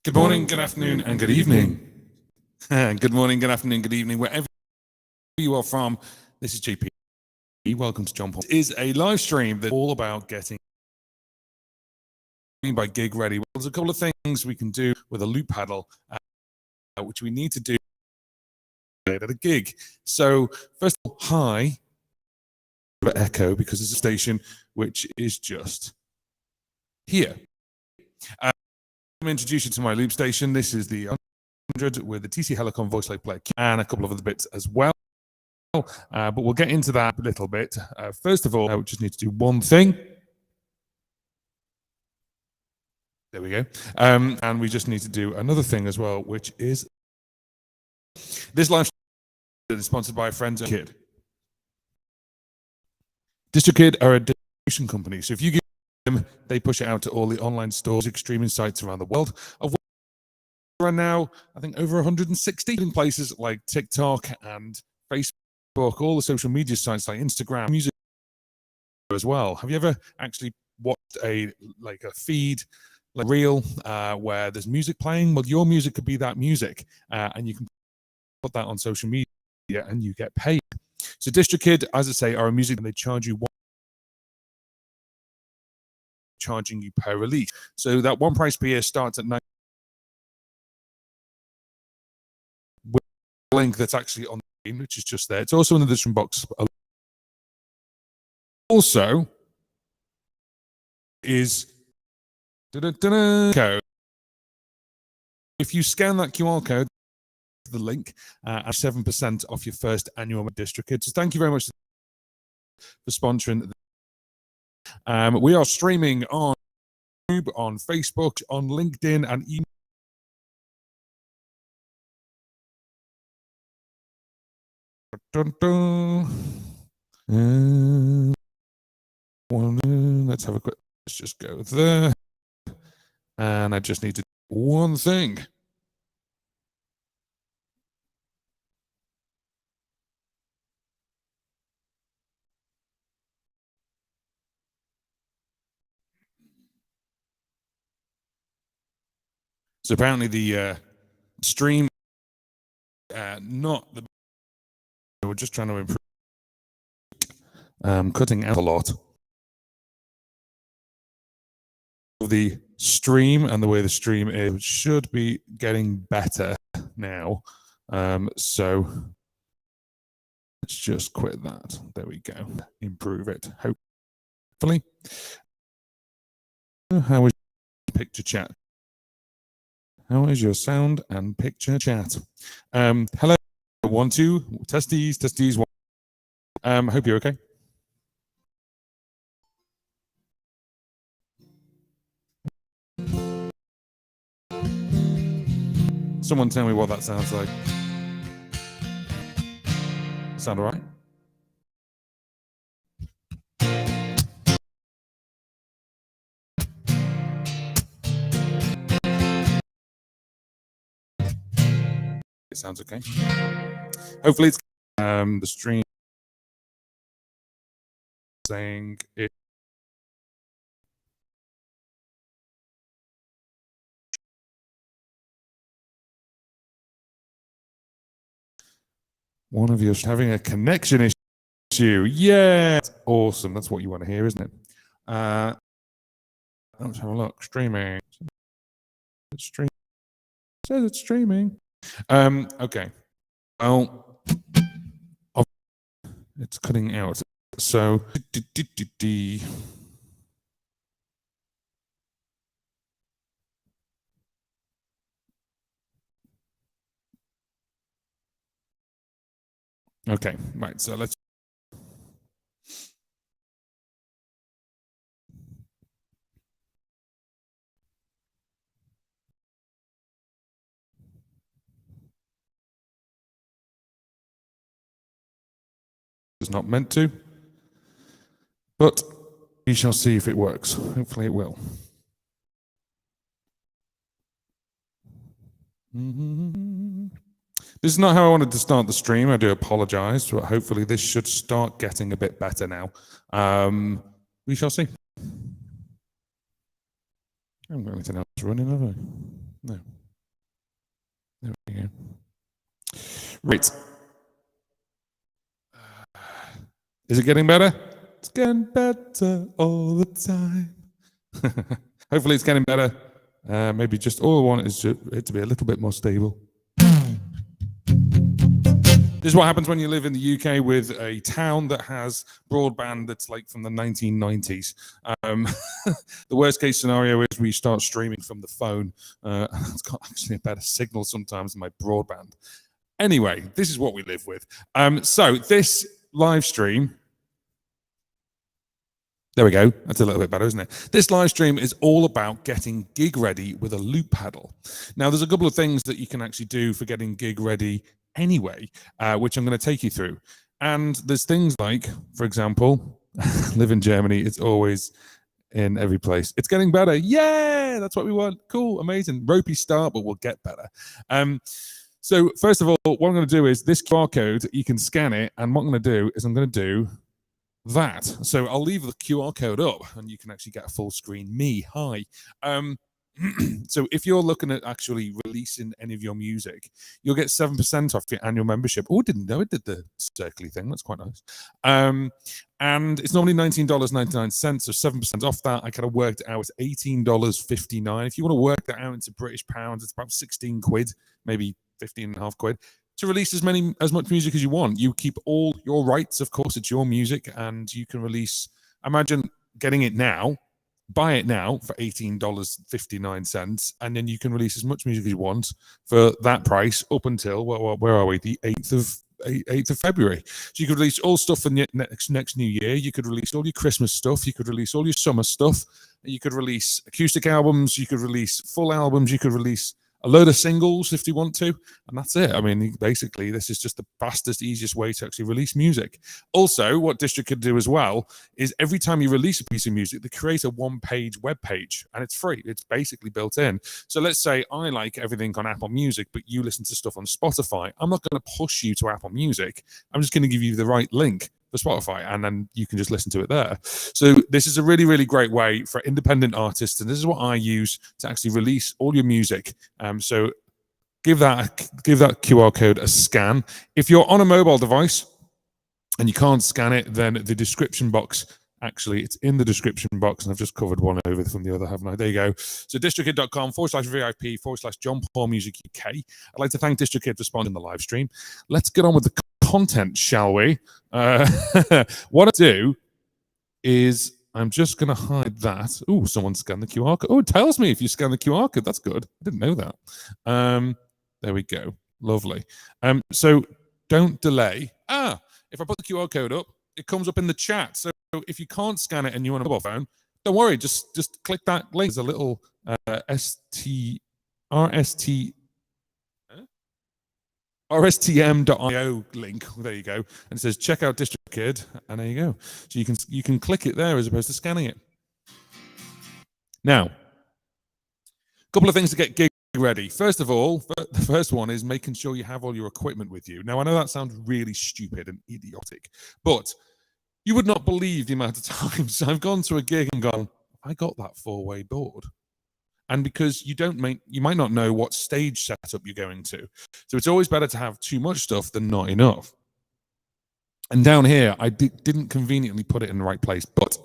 Good morning, good afternoon, and good evening. Good morning, good afternoon, good evening, wherever you are from. This is JP. Welcome to John Paul. It is a live stream that's all about getting by gig ready. Well, there's a couple of things we can do with a loop pedal, which we need to do at a gig. So first of all, hi, echo, because it's a station which is just here. Let me introduce you to my loop station. This is the 100 with the TC Helicon voice like player and a couple of other bits as well. But we'll get into that a little bit. First of all, I just need to do one thing. There we go. And we just need to do another thing as well, which is this live stream is sponsored by friends of DistroKid. DistroKid are a distribution company. So if you give them, they push it out to all the online stores, streaming sites around the world. Of which there are now, I think, over 160 in places like TikTok and Facebook, all the social media sites like Instagram, music as well. Have you ever actually watched a feed, like reel, where there's music playing? Well, your music could be that music, and you can put that on social media and you get paid. So DistroKid, as I say, are a music and they charge you charging you per release. So that one price per year starts at 9. With a link that's actually on the screen, which is just there. It's also in the description box. Also, is code. If you scan that QR code, the link, at 7% off your first annual DistroKid. So thank you very much for sponsoring. We are streaming on YouTube, on Facebook, on LinkedIn, and email. Let's have a quick. Let's just go there, and I just need to do one thing. So apparently the stream, not the. We're just trying to improve. Cutting out a lot of the stream, and the way the stream is should be getting better now. So let's just quit that. There we go. Improve it, hopefully. How is picture chat? How is your sound and picture chat? Hello, 1, 2, testes, 1. Hope you're okay. Someone tell me what that sounds like. Sound all right? It sounds okay. Hopefully it's the stream saying it. One of you is having a connection issue. Yeah, that's awesome. That's what you want to hear, isn't it? Let's have a look. Streaming. It's streaming. It says it's streaming. Okay. Well, it's cutting out. So. Okay, right. So let's. It's not meant to, but we shall see if it works. Hopefully it will. This is not how I wanted to start the stream. I do apologize, but hopefully this should start getting a bit better now. We shall see. I haven't got anything else running, have I? No. There we go. Right. Is it getting better? It's getting better all the time. Hopefully it's getting better. Maybe just all I want is it to be a little bit more stable. This is what happens when you live in the UK with a town that has broadband that's like from the 1990s. The worst case scenario is we start streaming from the phone. It's got actually a better signal sometimes than my broadband. Anyway, this is what we live with. So this live stream, there we go. That's a little bit better, isn't it? This live stream is all about getting gig ready with a loop pedal. Now, there's a couple of things that you can actually do for getting gig ready anyway, which I'm going to take you through. And there's things like, for example, live in Germany. It's always in every place. It's getting better. Yeah, that's what we want. Cool, amazing. Ropey start, but we'll get better. So first of all, what I'm going to do is this QR code, you can scan it. And what I'm going to do is I'm going to do that. So I'll leave the QR code up and you can actually get a full screen me. Hi. So if you're looking at actually releasing any of your music, you'll get 7% off your annual membership. Oh, didn't know it did the circly thing. That's quite nice. And it's normally $19.99, so 7% off that. I kind of worked it out. It's $18.59. If you want to work that out into British pounds, it's about 16 quid, maybe 15 and a half quid. To release as much music as you want. You keep all your rights, of course, it's your music, and you can release, imagine getting it now, buy it now for $18.59, and then you can release as much music as you want for that price up until, where are we, the 8th of February. So you could release all stuff for next new year, you could release all your Christmas stuff, you could release all your summer stuff, you could release acoustic albums, you could release full albums, you could release a load of singles if you want to, and that's it. I mean, basically, this is just the fastest, easiest way to actually release music. Also, what DistroKid do as well is every time you release a piece of music, they create a one-page web page, and it's free. It's basically built in. So let's say I like everything on Apple Music, but you listen to stuff on Spotify. I'm not going to push you to Apple Music. I'm just going to give you the right link for Spotify, and then you can just listen to it there. So this is a really, really great way for independent artists, and this is what I use to actually release all your music. So give that QR code a scan. If you're on a mobile device and you can't scan it, then the description box, actually, it's in the description box, and I've just covered one over from the other, haven't I? There you go. So distrokid.com/VIP/John Paul Music UK. I'd like to thank DistroKid for sponsoring the live stream. Let's get on with the content, shall we? What I do is I'm just going to hide that. Oh, someone scanned the QR code. Oh, it tells me if you scan the QR code. That's good. I didn't know that. There we go. Lovely. So don't delay. If I put the QR code up, it comes up in the chat. So if you can't scan it and you're on a mobile phone, don't worry. Just click that link. There's a little rstm.io link. There you go. And it says check out DistroKid, and there you go. So you can click it there as opposed to scanning it. Now, a couple of things to get gig ready. First of all, the first one is making sure you have all your equipment with you. Now, I know that sounds really stupid and idiotic, but you would not believe the amount of times I've gone to a gig and gone, I got that 4-way board. And because you might not know what stage setup you're going to. So it's always better to have too much stuff than not enough. And down here, I didn't conveniently put it in the right place, but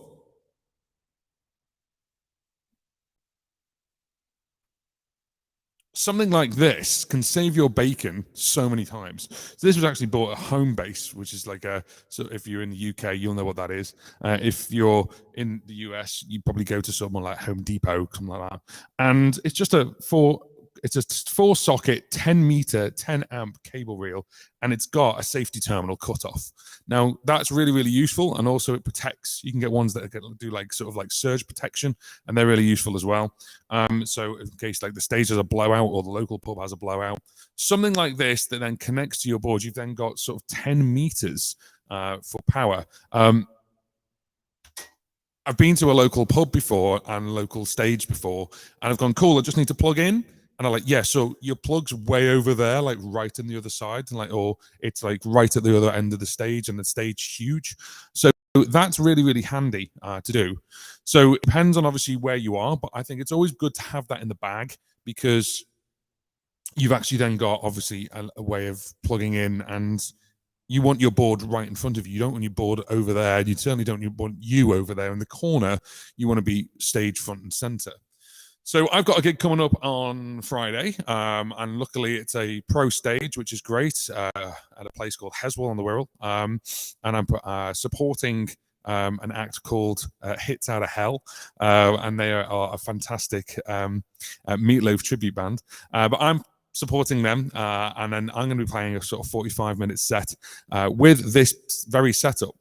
something like this can save your bacon so many times. So this was actually bought at Home Base, which is like so if you're in the UK, you'll know what that is. If you're in the US, you probably go to someone like Home Depot, something like that. And it's just a 4-socket, 10-meter, 10-amp cable reel, and it's got a safety terminal cutoff. Now, that's really, really useful, and also it protects. You can get ones that do like sort of like surge protection, and they're really useful as well. So in case like the stage has a blowout or the local pub has a blowout, something like this that then connects to your board, you've then got sort of 10 meters for power. I've been to a local pub before and local stage before, and I've gone, cool, I just need to plug in. And I'm like, yeah, so your plug's way over there, like right on the other side, and like, or it's like right at the other end of the stage, and the stage huge. So that's really, really handy to do. So it depends on obviously where you are, but I think it's always good to have that in the bag, because you've actually then got obviously a way of plugging in, and you want your board right in front of you. You don't want your board over there. You certainly don't want you over there in the corner. You want to be stage front and center. So I've got a gig coming up on Friday, and luckily it's a pro stage, which is great, at a place called Heswell on the Wirral, and I'm supporting an act called Hits Out of Hell, and they are a fantastic Meatloaf tribute band. But I'm supporting them, and then I'm going to be playing a sort of 45-minute set with this very setup.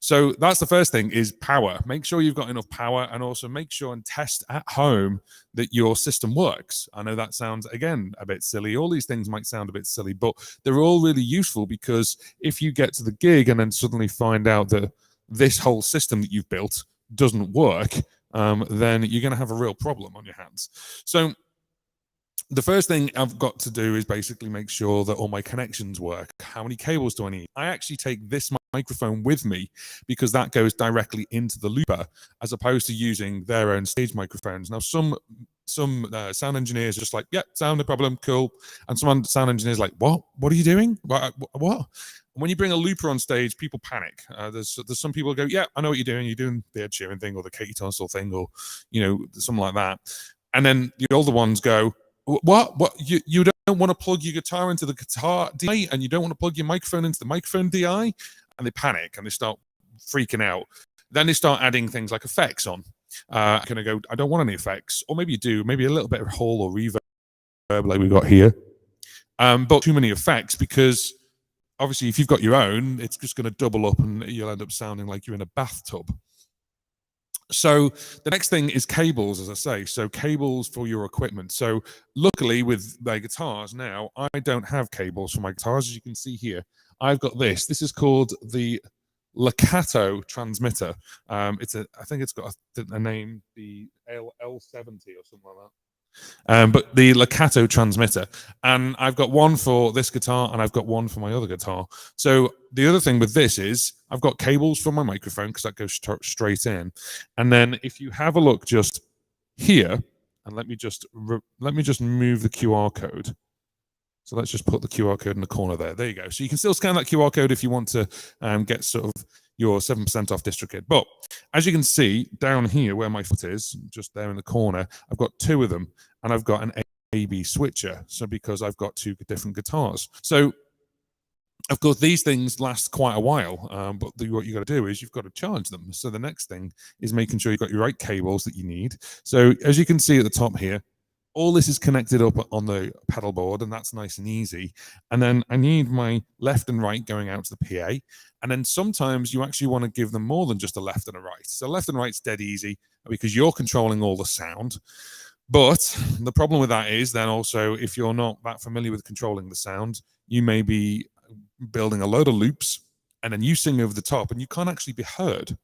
So that's the first thing, is power. Make sure you've got enough power, and also make sure and test at home that your system works. I know that sounds, again, a bit silly. All these things might sound a bit silly, but they're all really useful, because if you get to the gig and then suddenly find out that this whole system that you've built doesn't work, then you're going to have a real problem on your hands. So the first thing I've got to do is basically make sure that all my connections work. How many cables do I need? I actually take this microphone with me, because that goes directly into the looper, as opposed to using their own stage microphones. Now, some sound engineers are just like, yeah, sound, no problem, cool. And some sound engineers are like, what are you doing? What? When you bring a looper on stage, people panic. There's some people who go, yeah, I know what you're doing. You're doing the Ed Sheeran thing, or the Katie Tunstall thing, or something like that. And then the older ones go, what you don't want to plug your guitar into the guitar DI, and you don't want to plug your microphone into the microphone DI, and they panic and they start freaking out. Then they start adding things like effects on. Can I go, I don't want any effects, or maybe you do, maybe a little bit of hall or reverb like we got here, but too many effects, because obviously if you've got your own, it's just going to double up and you'll end up sounding like you're in a bathtub. So the next thing is cables, as I say. So cables for your equipment. So luckily with my guitars now, I don't have cables for my guitars. As you can see here, I've got this. This is called the Lacato transmitter. I think it's got a name, the L70 or something like that. But the Lacato transmitter, and I've got one for this guitar and I've got one for my other guitar. So the other thing with this is I've got cables for my microphone, because that goes straight in. And then if you have a look just here, and let me just move the QR code. So let's just put the QR code in the corner there. There you go. So you can still scan that QR code if you want to get sort of your 7% off DistroKid. But as you can see down here where my foot is, just there in the corner, I've got two of them, and I've got an A/B switcher. So because I've got two different guitars. So of course, these things last quite a while, but what you've got to do is you've got to charge them. So the next thing is making sure you've got your right cables that you need. So as you can see at the top here, all this is connected up on the pedal board, and that's nice and easy. And then I need my left and right going out to the PA. And then sometimes you actually want to give them more than just a left and a right. So left and right's dead easy, because you're controlling all the sound. But the problem with that is then also, if you're not that familiar with controlling the sound, you may be building a load of loops, and then you sing over the top and you can't actually be heard.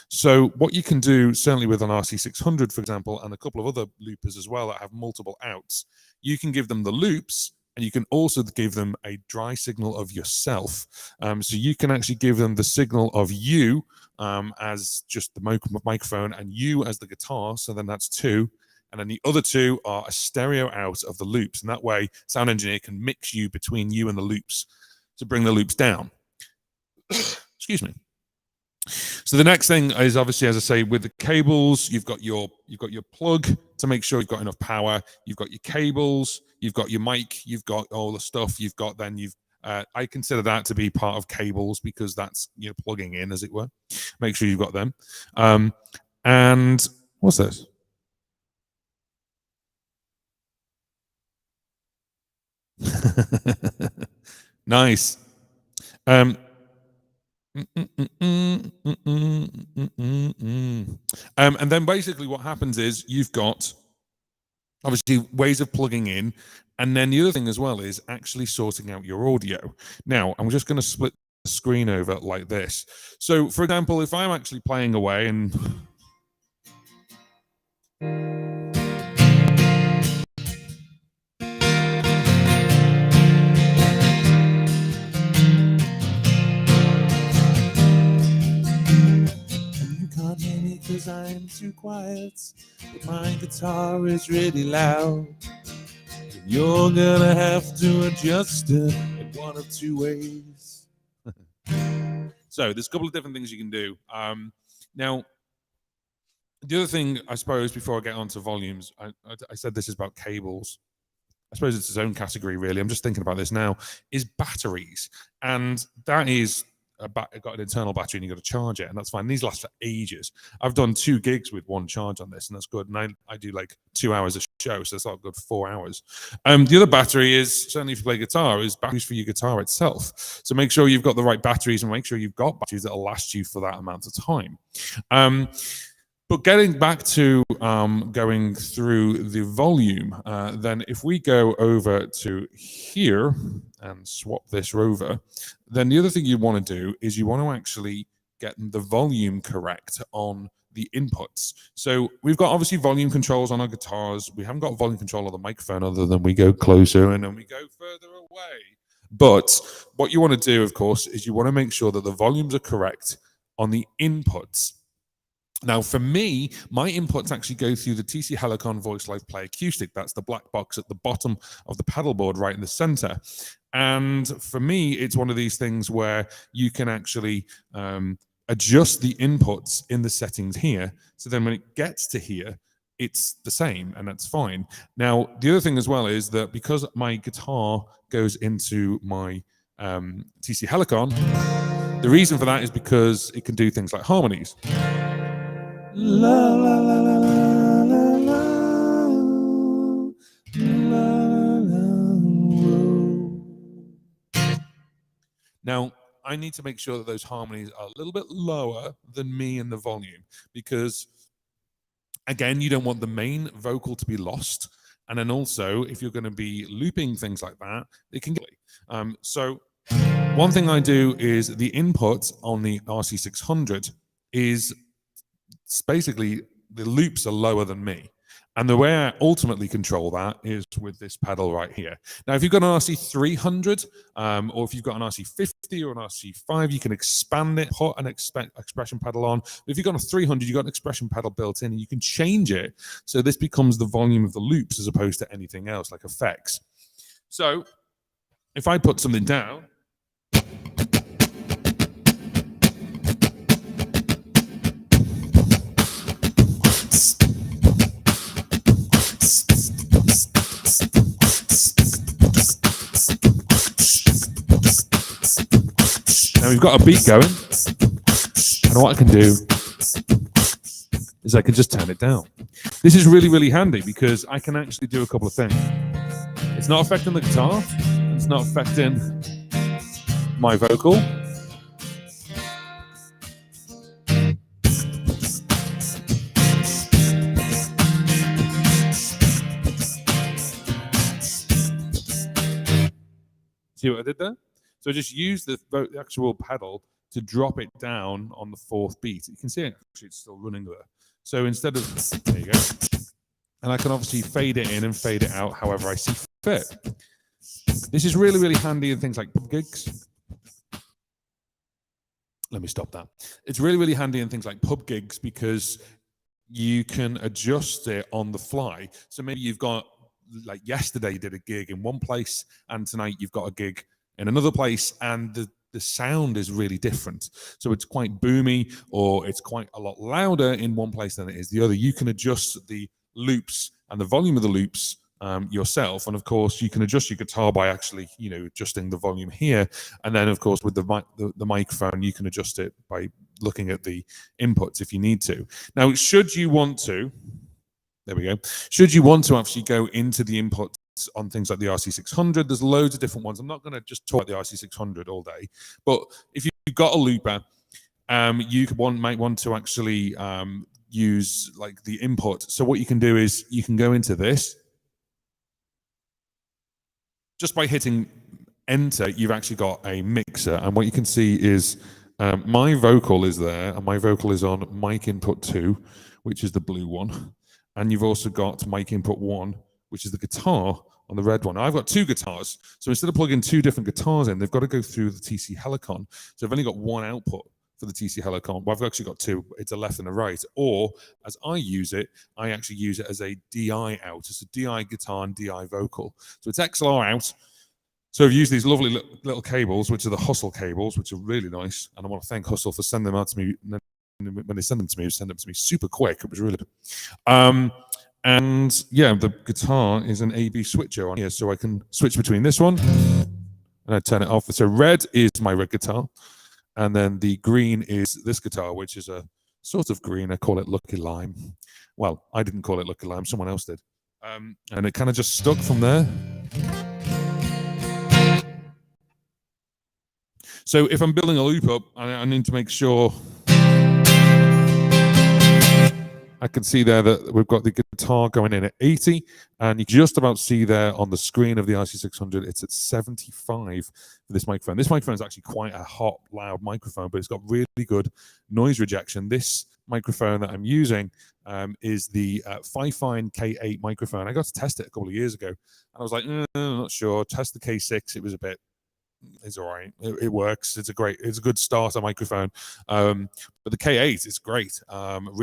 So what you can do, certainly with an RC600, for example, and a couple of other loopers as well that have multiple outs, you can give them the loops, and you can also give them a dry signal of yourself. So you can actually give them the signal of you as just the microphone, and you as the guitar. So then that's two. And then the other two are a stereo out of the loops. And that way, sound engineer can mix you between you and the loops to bring the loops down. Excuse me. So the next thing is, obviously, as I say, with the cables, you've got your plug to make sure you've got enough power. You've got your cables, you've got your mic, you've got all the stuff. You've got then I consider that to be part of cables, because that's plugging in, as it were. Make sure you've got them. And what's this? Nice. And then basically what happens is you've got obviously ways of plugging in, and then the other thing as well is actually sorting out your audio. Now I'm just going to split the screen over like this. So for example, if I'm actually playing away and because I'm too quiet, but my guitar is really loud. you're gonna have to adjust it in one of two ways. So there's a couple of different things you can do. Now, the other thing, I suppose, before I get on to volumes, I said this is about cables. I suppose it's its own category, really. I'm just thinking about this now, is batteries. And that is, got an internal battery and you've got to charge it, and that's fine. These last for ages. I've done 2 gigs with one charge on this, and that's good. And I do like 2 hours a show, so it's not good 4 hours. The other battery is, certainly if you play guitar, is batteries for your guitar itself. So make sure you've got the right batteries and make sure you've got batteries that'll last you for that amount of time. But getting back to going through the volume, then if we go over to here and swap this over, then the other thing you want to do is you want to actually get the volume correct on the inputs. So we've got obviously volume controls on our guitars. We haven't got volume control on the microphone other than we go closer and then we go further away. But what you want to do, of course, is you want to make sure that the volumes are correct on the inputs. Now, for me, my inputs actually go through the TC Helicon Voice Live Play Acoustic. That's the black box at the bottom of the pedal board right in the center. And for me, it's one of these things where you can actually adjust the inputs in the settings here. So then when it gets to here, it's the same, and that's fine. Now, the other thing as well is that because my guitar goes into my TC Helicon, the reason for that is because it can do things like harmonies. La, la, la, la, la, la, la, la. Now, I need to make sure that those harmonies are a little bit lower than me in the volume because, again, you don't want the main vocal to be lost. And then also, if you're going to be looping things like that, it can get. So one thing I do is the input on the RC600 is basically the loops are lower than me. And the way I ultimately control that is with this pedal right here. Now, if you've got an RC300 or if you've got an RC50 or an RC5, you can expand it, put an expression pedal on. But if you've got a 300, you've got an expression pedal built in and you can change it so this becomes the volume of the loops as opposed to anything else like effects. So if I put something down, now we've got a beat going, and what I can do is I can just turn it down. This is really, really handy because I can actually do a couple of things. It's not affecting the guitar, it's not affecting my vocal. See what I did there? So just use the actual pedal to drop it down on the 4th beat. You can see it, actually it's still running there. So instead of, there you go. And I can obviously fade it in and fade it out however I see fit. This is really, really handy in things like pub gigs. Let me stop that. It's really, really handy in things like pub gigs because you can adjust it on the fly. So maybe you've got, like yesterday you did a gig in one place and tonight you've got a gig in another place and the sound is really different. So it's quite boomy or it's quite a lot louder in one place than it is the other. You can adjust the loops and the volume of the loops yourself. And of course you can adjust your guitar by actually, adjusting the volume here. And then of course with the microphone, you can adjust it by looking at the inputs if you need to. Now, should you want to, there we go. Should you want to actually go into the inputs on things like the RC600, there's loads of different ones. I'm not going to just talk about the RC600 all day, but if you've got a looper, you might want to actually use like the input. So what you can do is you can go into this. Just by hitting enter, you've actually got a mixer. And what you can see is my vocal is there, and my vocal is on mic input 2, which is the blue one. And you've also got mic input 1, which is the guitar on the red one. Now, I've got 2 guitars. So instead of plugging 2 different guitars in, they've got to go through the TC Helicon. So I've only got one output for the TC Hello comp. Well, I've actually got two. It's a left and a right. Or as I use it, I actually use it as a DI out. It's a DI guitar and DI vocal. So it's XLR out. So I've used these lovely little cables, which are the Hustle cables, which are really nice. And I want to thank Hustle for sending them out to me. When they send them to me, super quick. It was really good. And yeah, the guitar is an AB switcher on here, so I can switch between this one and I turn it off. So red is my red guitar, and then the green is this guitar, which is a sort of green. I call it Lucky Lime. Well, I didn't call it Lucky Lime, someone else did. And it kind of just stuck from there. So if I'm building a loop up, I need to make sure I can see there that we've got the guitar going in at 80, and you can just about see there on the screen of the RC600, it's at 75 for this microphone. This microphone is actually quite a hot, loud microphone, but it's got really good noise rejection. This microphone that I'm using is the Fifine K8 microphone. I got to test it a couple of years ago, and I was like, I'm not sure. Test the K6, it was a bit, it's all right. It works. It's a good starter microphone. But the K8 is great.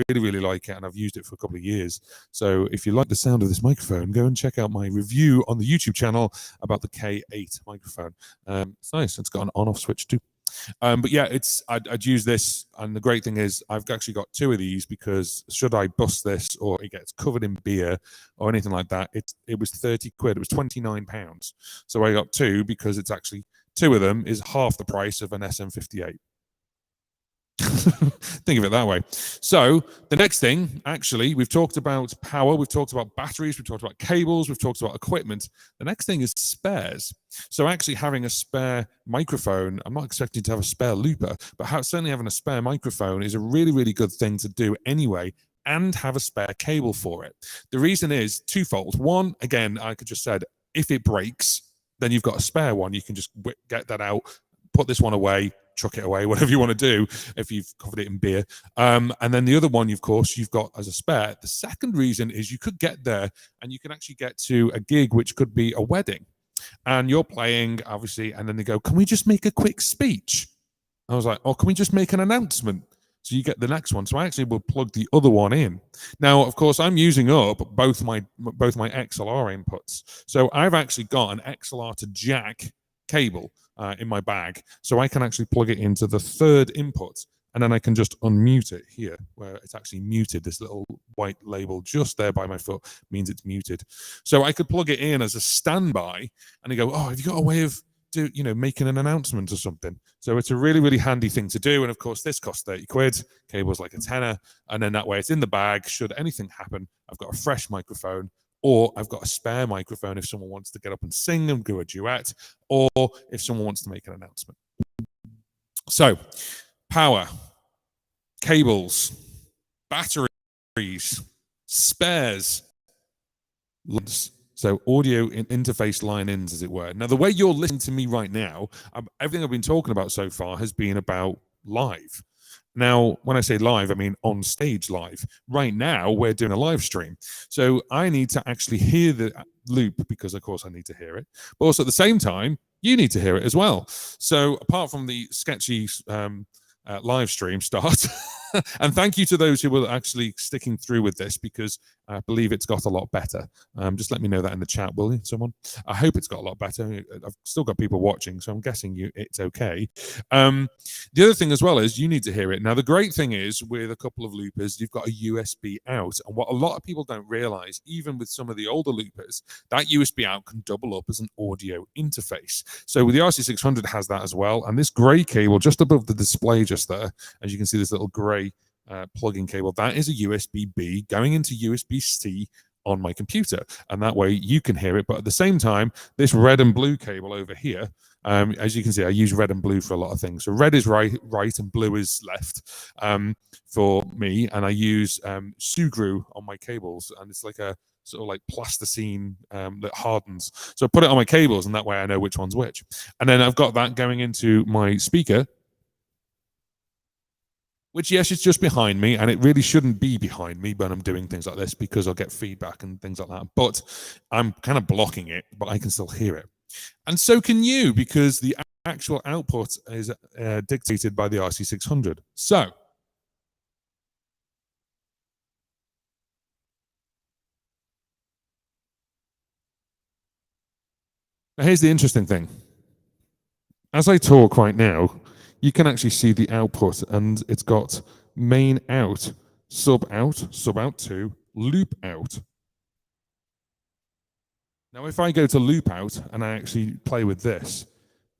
Really like it, and I've used it for a couple of years. So if you like the sound of this microphone, go and check out my review on the YouTube channel about the K8 microphone. It's nice. It's got an on-off switch too. But yeah, I'd use this, and the great thing is I've actually got two of these, because should I bust this or it gets covered in beer or anything like that, it was 30 quid. It was £29. So I got two, because it's actually two of them is half the price of an SM58. Think of it that way. So the next thing, actually, we've talked about power, we've talked about batteries, we've talked about cables, we've talked about equipment. The next thing is spares. So actually having a spare microphone, I'm not expecting to have a spare looper, but certainly having a spare microphone is a really good thing to do anyway, and have a spare cable for it. The reason is twofold. One, again, like I just said, if it breaks, then you've got a spare one. You can just get that out, put this one away, chuck it away, whatever you want to do if you've covered it in beer. And then the other one, of course, you've got as a spare. The second reason is you could get there and you can actually get to a gig, which could be a wedding. And you're playing, obviously, and then they go, can we just make a quick speech? I was like, oh, can we just make an announcement? So you get the next one. So I actually will plug the other one in. Now, of course, I'm using up both my XLR inputs. So I've actually got an XLR to jack cable in my bag. So I can actually plug it into the third input, and then I can just unmute it here, where it's actually muted. This little white label just there by my foot means it's muted. So I could plug it in as a standby, and they go, oh, have you got a way of making an announcement or something? So it's a really handy thing to do. And of course, this costs 30 quid. Cable's like a tenner. And then that way it's in the bag. Should anything happen, I've got a fresh microphone, or I've got a spare microphone if someone wants to get up and sing and do a duet, or if someone wants to make an announcement. So power, cables, batteries, spares, so audio interface line-ins, as it were. Now, the way you're listening to me right now, everything I've been talking about so far has been about live. Now, when I say live, I mean on stage live. Right now, we're doing a live stream. So I need to actually hear the loop, because, of course, I need to hear it. But also at the same time, you need to hear it as well. So apart from the sketchy live stream start, and thank you to those who were actually sticking through with this, because I believe it's got a lot better. Just let me know that in the chat, will you, someone? I hope it's got a lot better. I've still got people watching, so I'm guessing it's okay. The other thing as well is you need to hear it. Now, the great thing is with a couple of loopers, you've got a USB out. And what a lot of people don't realize, even with some of the older loopers, that USB out can double up as an audio interface. So with the RC600 has that as well. And this gray cable just above the display just there, as you can see, this little gray plug-in cable, that is a USB-B going into USB-C on my computer, and that way you can hear it. But at the same time, this red and blue cable over here, as you can see, I use red and blue for a lot of things. So red is right and blue is left for me, and I use Sugru on my cables, and it's like a sort of like plasticine that hardens. So I put it on my cables, and that way I know which one's which. And then I've got that going into my speaker, which, yes, it's just behind me, and it really shouldn't be behind me when I'm doing things like this, because I'll get feedback and things like that. But I'm kind of blocking it, but I can still hear it. And so can you, because the actual output is dictated by the RC600. So here's the interesting thing. As I talk right now, you can actually see the output, and it's got main out, sub out 2, loop out. Now, if I go to loop out and I actually play with this,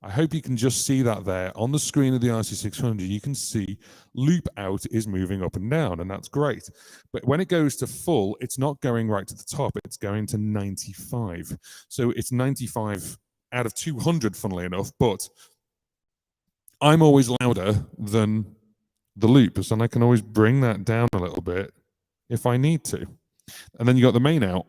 I hope you can just see that there on the screen of the RC600. You can see loop out is moving up and down, and that's great. But when it goes to full, it's not going right to the top. It's going to 95. So it's 95 out of 200, funnily enough, but I'm always louder than the loops, and I can always bring that down a little bit if I need to. And then you got the main out.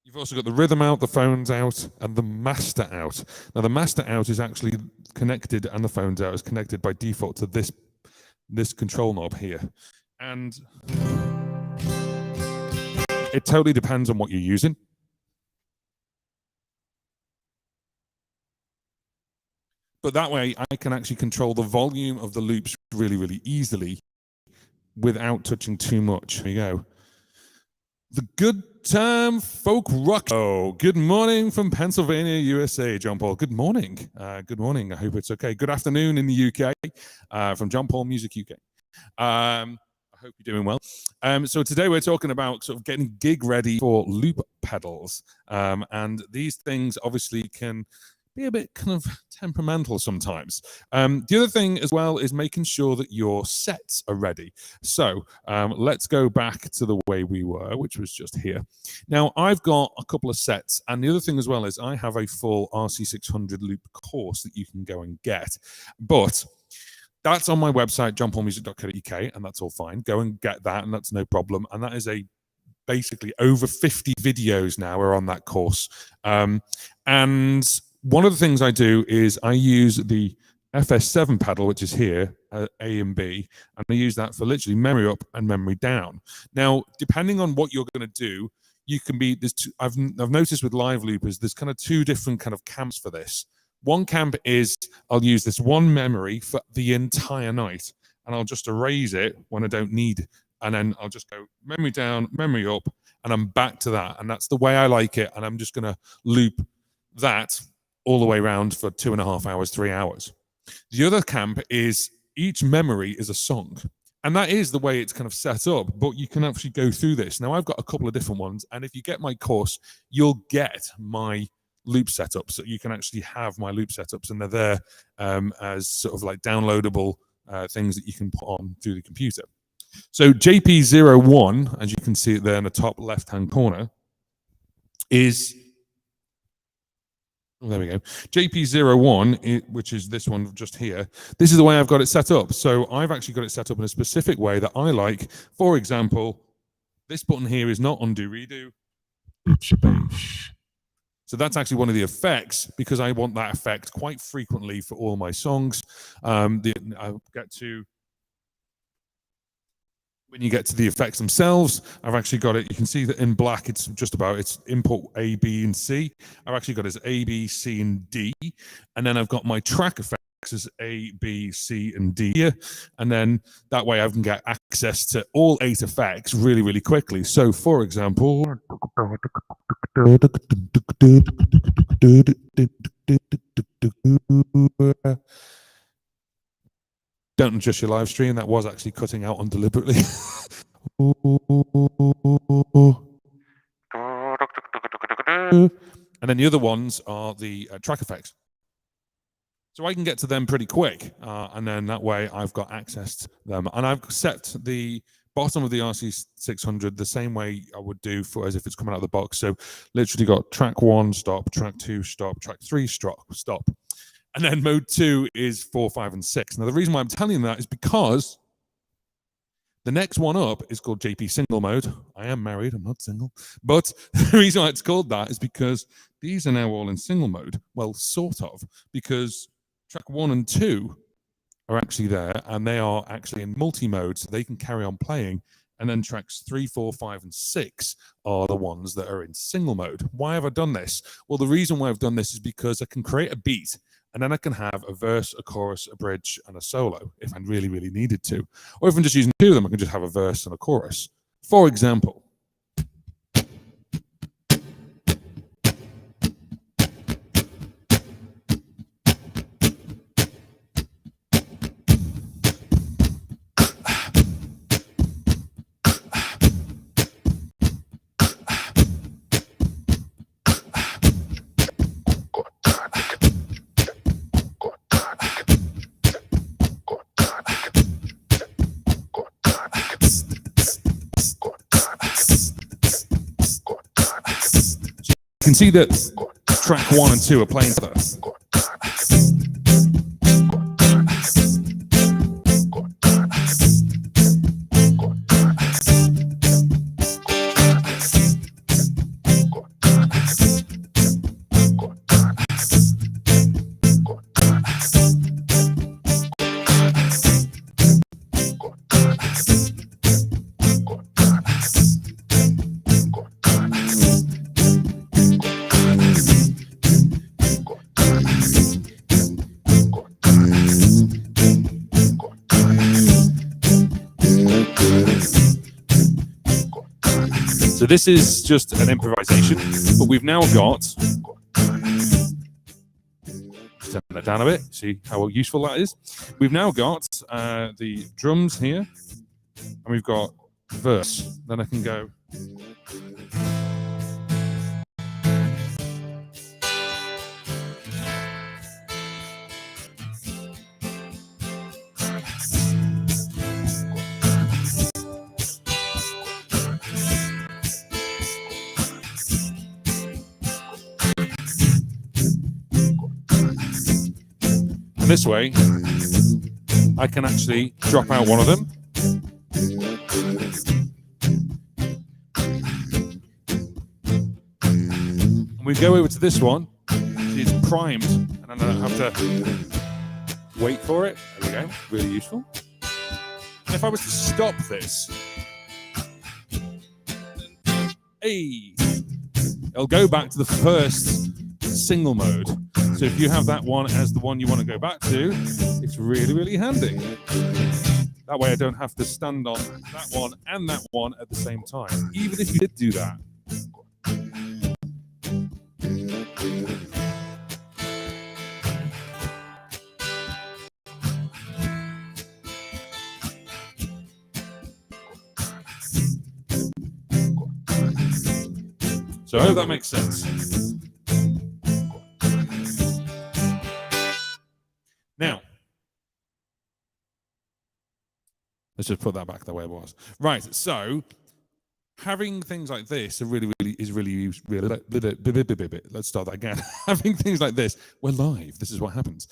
You've also got the rhythm out, the phones out, and the master out. Now, the master out is actually connected, and the phones out is connected by default to this control knob here. And it totally depends on what you're using. But that way, I can actually control the volume of the loops really, really easily without touching too much. Here we go. The Good Time Folk Rock. Oh, good morning from Pennsylvania, USA, John Paul. Good morning. Good morning. I hope it's okay. Good afternoon in the UK from John Paul Music UK. I hope you're doing well. So today we're talking about sort of getting gig ready for loop pedals. And these things obviously can be a bit kind of temperamental sometimes. The other thing as well is making sure that your sets are ready. So let's go back to the way we were, which was just here. Now, I've got a couple of sets, and the other thing as well is I have a full RC600 loop course that you can go and get. But that's on my website, johnpaulmusic.co.uk, and that's all fine. Go and get that, and that's no problem. And that is basically over 50 videos now are on that course. And one of the things I do is I use the FS7 pedal, which is here, A and B, and I use that for literally memory up and memory down. Now, depending on what you're going to do, you can be, I've noticed with live loopers, there's kind of two different kind of camps for this. One camp is I'll use this one memory for the entire night, and I'll just erase it when I don't need it. And then I'll just go memory down, memory up, and I'm back to that. And that's the way I like it. And I'm just going to loop that all the way around for 2.5 hours, 3 hours. The other camp is each memory is a song. And that is the way it's kind of set up, but you can actually go through this. Now, I've got a couple of different ones. And if you get my course, you'll get my loop setups. So you can actually have my loop setups, and they're there as sort of like downloadable things that you can put on through the computer. So JP01, as you can see it there in the top left-hand corner, is, there we go, JP01, which is this one just here. This is the way I've got it set up. So I've actually got it set up in a specific way that I like. For example, this button here is not undo, redo. So that's actually one of the effects, because I want that effect quite frequently for all my songs. I'll get to, when you get to the effects themselves, I've actually got it. You can see that in black, it's just about, it's input A, B, and C. I've actually got it as A, B, C, and D. And then I've got my track effects as A, B, C, and D here. And then that way I can get access to all 8 effects really, really quickly. So for example, don't adjust your live stream. That was actually cutting out undeliberately. And then the other ones are the track effects. So I can get to them pretty quick. And then that way I've got access to them. And I've set the bottom of the RC600 the same way I would do for as if it's coming out of the box. So literally got track 1, stop, track 2, stop, track 3, stop. And then mode 2 is 4, 5, and 6. Now, the reason why I'm telling you that is because the next one up is called JP single mode. I am married, I'm not single. But the reason why it's called that is because these are now all in single mode. Well, sort of, because track 1 and 2 are actually there, and they are actually in multi-mode, so they can carry on playing And then tracks 3, 4, 5, and 6 are the ones that are in single mode. Why have I done this? Well, the reason why I've done this is because I can create a beat, and then I can have a verse, a chorus, a bridge, and a solo if I really, really needed to. Or if I'm just using two of them, I can just have a verse and a chorus. For example, you can see that track 1 and 2 are playing together. So this is just an improvisation, but we've now got, turn that down a bit, see how useful that is. We've now got the drums here, and we've got verse. Then I can go. This way, I can actually drop out one of them. And we go over to this one. It's primed, and I don't have to wait for it. There we go, really useful. And if I was to stop this, hey, it'll go back to the first single mode. So if you have that one as the one you want to go back to, it's really, really handy. That way I don't have to stand on that one and that one at the same time, even if you did do that. So I hope that makes sense. Now, let's just put that back the way it was. Right, so having things like this let's start that again. Having things like this, we're live, this is what happens,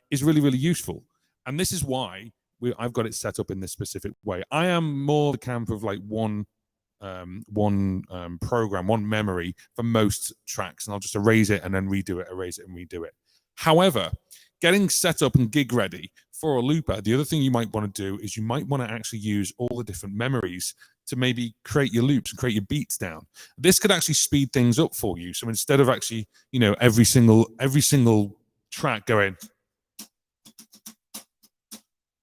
is really, really useful. And this is why I've got it set up in this specific way. I am more the camp of like one program, one memory for most tracks, and I'll just erase it and then redo it, erase it and redo it. However, getting set up and gig ready for a looper, the other thing you might want to do is you might want to actually use all the different memories to maybe create your loops and create your beats down. This could actually speed things up for you. So instead of actually, you know, every single track going,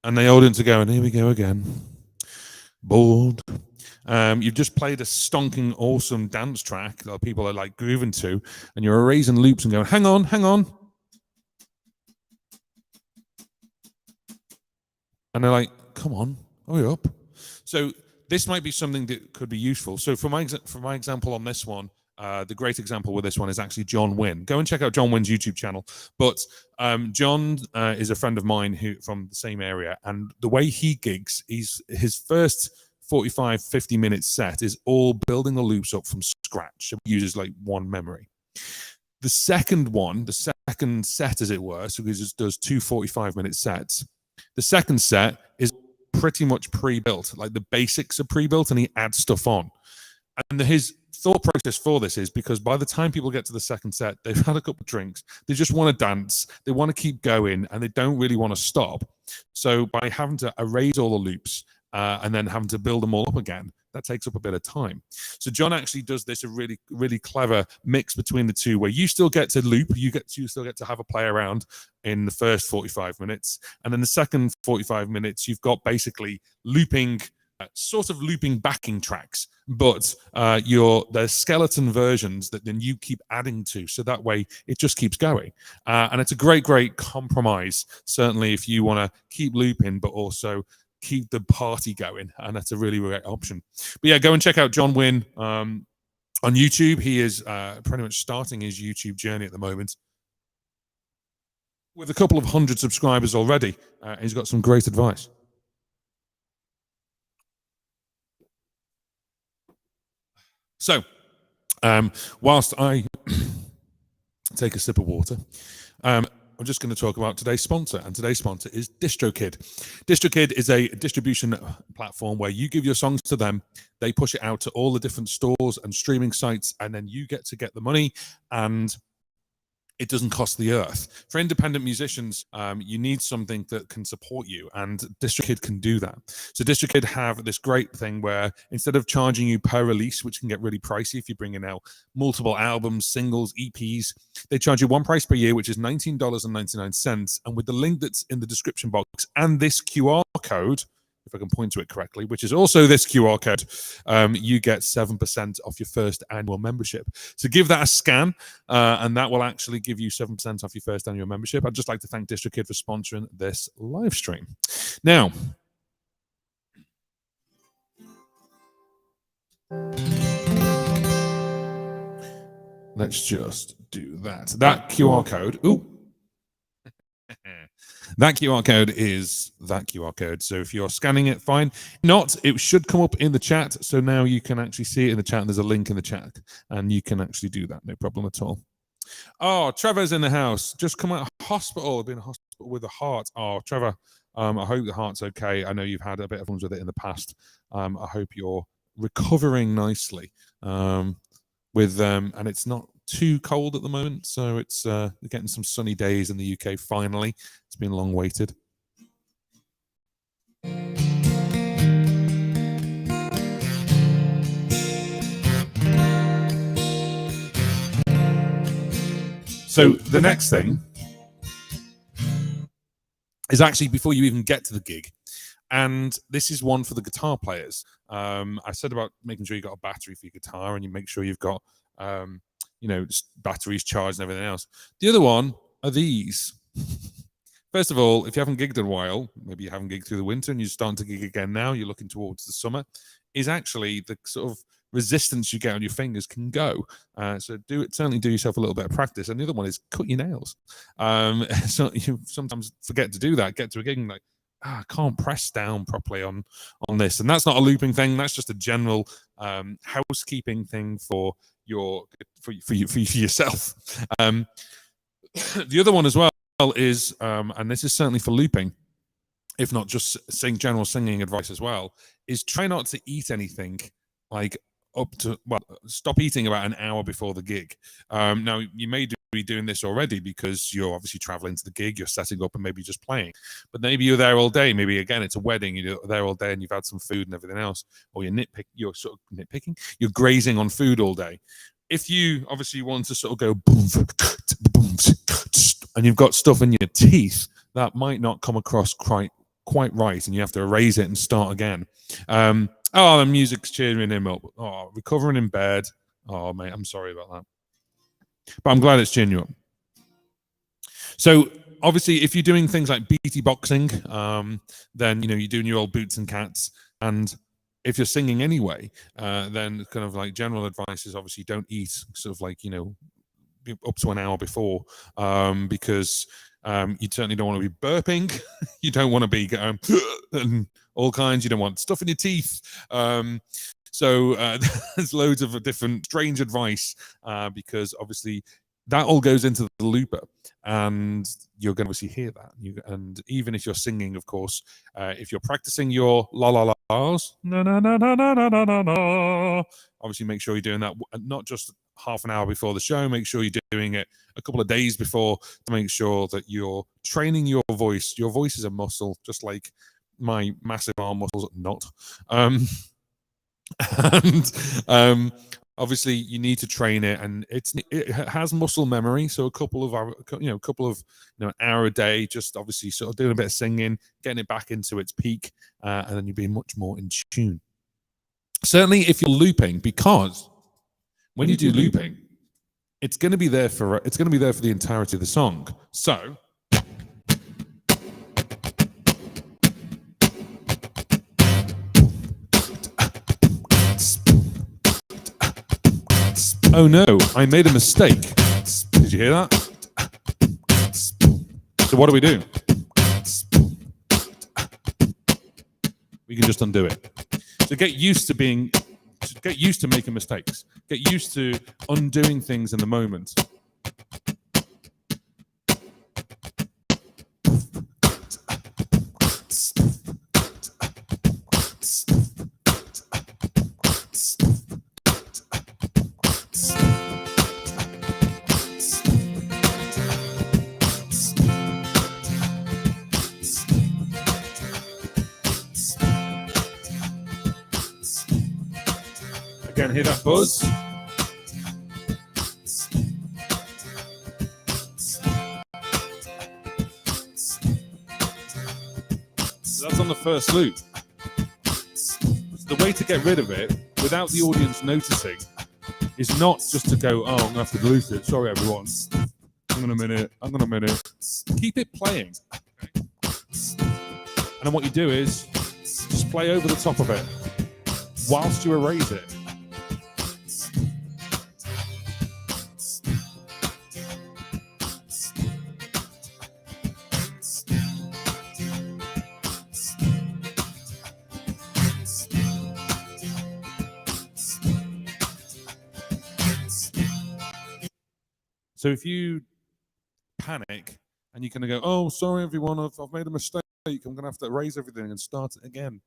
and the audience are going, here we go again, bored. You've just played a stonking awesome dance track that people are like grooving to, and you're erasing loops and going, hang on, hang on. And they're like, come on, hurry up. So this might be something that could be useful. So for my example on this one, the great example with this one is actually John Wynn. Go and check out John Wynn's YouTube channel. But John is a friend of mine who from the same area. And the way he gigs, his first 45, 50-minute set is all building the loops up from scratch. So he uses like one memory. The second one, the second set as it were, so he just does two 45-minute sets. The second set is pretty much pre-built, like the basics are pre-built and he adds stuff on. And his thought process for this is because by the time people get to the second set, they've had a couple of drinks, they just want to dance, they want to keep going, and they don't really want to stop. So by having to erase all the loops and then having to build them all up again. That takes up a bit of time. So John actually does this a really, really clever mix between the two, where you still get to loop, you still get to have a play around in the first 45 minutes, and then the second 45 minutes, you've got basically looping. Sort of looping backing tracks, but there's skeleton versions that then you keep adding to, so that way it just keeps going. And it's a great compromise, certainly if you want to keep looping, but also keep the party going, and that's a really great option. But yeah, go and check out John Wynn on YouTube. He is pretty much starting his YouTube journey at the moment with a couple of hundred subscribers already. He's got some great advice. So, whilst I take a sip of water, I'm just going to talk about today's sponsor, and today's sponsor is DistroKid. DistroKid is a distribution platform where you give your songs to them, they push it out to all the different stores and streaming sites, and then you get to get the money, and it doesn't cost the earth. For independent musicians, you need something that can support you, and DistroKid can do that. So DistroKid have this great thing where instead of charging you per release, which can get really pricey if you're bringing out multiple albums, singles, EPs, they charge you one price per year, which is $19.99. And with the link that's in the description box and this QR code, if I can point to it correctly, which is also this QR code, you get 7% off your first annual membership. So give that a scan, and that will actually give you 7% off your first annual membership. I'd just like to thank DistroKid for sponsoring this live stream. Now, let's just do that. That QR code. Ooh. That QR code is that QR code. So if you're scanning it, fine. Not, it should come up in the chat. So now you can actually see it in the chat. And there's a link in the chat, and you can actually do that. No problem at all. Oh, Trevor's in the house. Just come out of hospital. Been in hospital with a heart. Oh, Trevor, I hope the heart's okay. I know you've had a bit of problems with it in the past. I hope you're recovering nicely. And it's not too cold at the moment, so it's we're getting some sunny days in the UK finally. It's been long waited. So the next thing is actually before you even get to the gig, and this is one for the guitar players. I said about making sure you got a battery for your guitar, and you make sure you've got batteries charged and everything else. The other one are these. First of all, if you haven't gigged in a while, maybe you haven't gigged through the winter and you're starting to gig again now, you're looking towards the summer, is actually the sort of resistance you get on your fingers can go. So certainly do yourself a little bit of practice. And the other one is cut your nails. So you sometimes forget to do that, get to a gig and like, I can't press down properly on this. And that's not a looping thing. That's just a general housekeeping thing for yourself. The other one as well is, and this is certainly for looping, if not just general singing advice as well, is try not to eat anything like stop eating about an hour before the gig. Now, you may be doing this already because you're obviously traveling to the gig, you're setting up and maybe just playing. But maybe you're there all day. Maybe, again, it's a wedding, you're there all day and you've had some food and everything else. Or you're sort of nitpicking. You're grazing on food all day. If you obviously want to sort of go boom, boom, and you've got stuff in your teeth, that might not come across quite right, and you have to erase it and start again. The music's cheering him up. Oh, recovering in bed. Oh, mate, I'm sorry about that. But I'm glad it's cheering you up. So, obviously, if you're doing things like BT boxing, then, you're doing your old boots and cats. And if you're singing anyway, then kind of like general advice is obviously don't eat sort of like, up to an hour before, because you certainly don't want to be burping. You don't want to be going and all kinds. You don't want stuff in your teeth. So there's loads of different strange advice, because obviously that all goes into the looper, and you're going to obviously hear that. And even if you're singing, of course, if you're practicing your la la la's, na na na na na na na na, obviously make sure you're doing that not just half an hour before the show. Make sure you're doing it a couple of days before to make sure that you're training your voice. Your voice is a muscle, just like my massive arm muscles not. And obviously you need to train it, and it has muscle memory. So a couple of hour a day, just obviously sort of doing a bit of singing, getting it back into its peak, and then you'll be much more in tune. Certainly if you're looping, because when you do looping, it's going to be there for the entirety of the song. So oh no, I made a mistake. Did you hear that? So what do? We can just undo it. So get used to making mistakes. Get used to undoing things in the moment. Again, hear that buzz? So that's on the first loop. The way to get rid of it without the audience noticing is not just to go, oh, I'm going to have to delete it. Sorry, everyone. Hang on a minute. Keep it playing. Okay? And then what you do is just play over the top of it whilst you erase it. So if you panic and you're going to go, oh, sorry, everyone, I've made a mistake. I'm going to have to erase everything and start it again.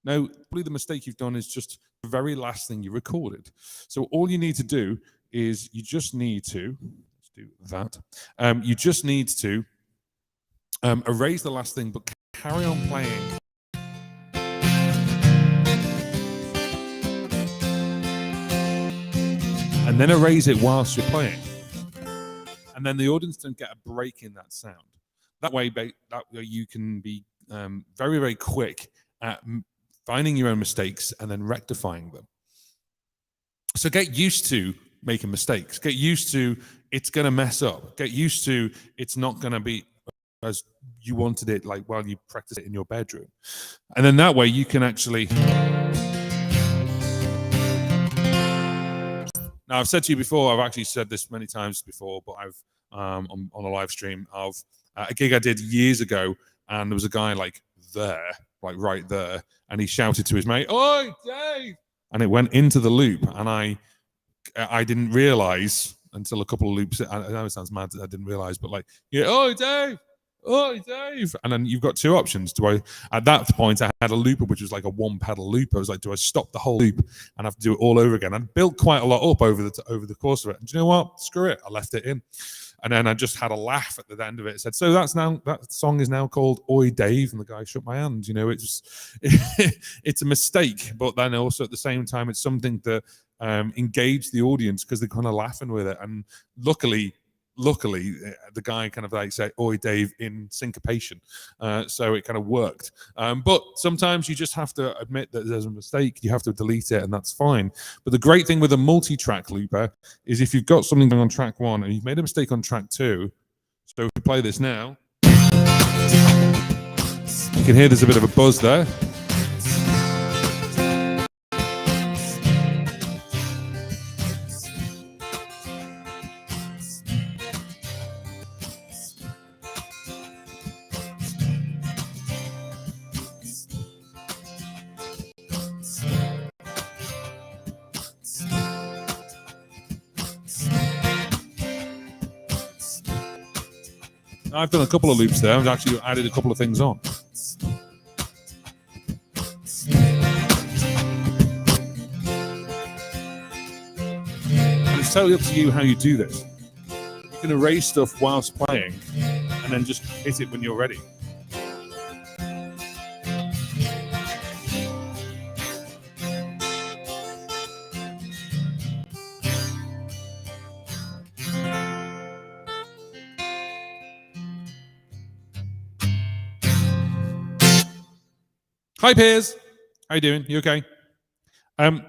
No, probably the mistake you've done is just the very last thing you recorded. So all you need to do is let's do that. You just need to erase the last thing, but carry on playing. And then erase it whilst you're playing. And then the audience don't get a break in that sound. That way you can be very, very quick at finding your own mistakes and then rectifying them. So get used to making mistakes. Get used to it's going to mess up. Get used to it's not going to be as you wanted it, like while you practice it in your bedroom. And then that way you can actually... Now, I've said to you before, I've actually said this many times before, but I've on a live stream of a gig I did years ago, and there was a guy like right there, and he shouted to his mate, "Oi, Dave!" And it went into the loop, and I didn't realize until a couple of loops. I know it sounds mad that I didn't realize, but like, yeah, "Oi, Dave! Oi, Dave!" And then you've got two options. At that point, I had a looper, which was like a one pedal loop. I was like, do I stop the whole loop and have to do it all over again? I built quite a lot up over the course of it. And do you know what? Screw it. I left it in. And then I just had a laugh at the end of it. It said, so that song is now called Oi, Dave. And the guy shook my hand. You know, it's a mistake. But then also at the same time, it's something that engaged the audience because they're kind of laughing with it. And luckily, the guy kind of like say, "Oi, Dave," in syncopation. So it kind of worked. But sometimes you just have to admit that there's a mistake. You have to delete it, and that's fine. But the great thing with a multi-track looper is if you've got something going on track one and you've made a mistake on track two, so if we play this now, you can hear there's a bit of a buzz there. I've done a couple of loops there. I've actually added a couple of things on. And it's totally up to you how you do this. You can erase stuff whilst playing and then just hit it when you're ready. Hi, Piers. How you doing? You okay? Um,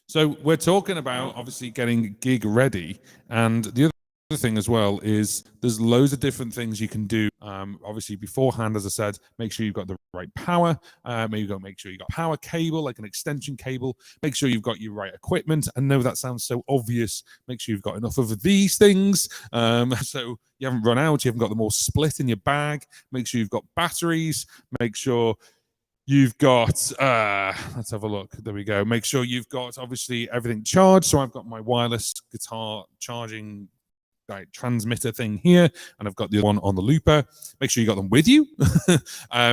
so we're talking about obviously getting gig ready, and the other thing as well is there's loads of different things you can do. Obviously beforehand, as I said, make sure you've got the right power. Maybe you've got to make sure you've got power cable, like an extension cable. Make sure you've got your right equipment. I know that sounds so obvious. Make sure you've got enough of these things. So you haven't run out. You haven't got them all split in your bag. Make sure you've got batteries. Make sure you've got, let's have a look. There we go. Make sure you've got obviously everything charged. So I've got my wireless guitar charging transmitter thing here, and I've got the other one on the looper. Make sure you got them with you.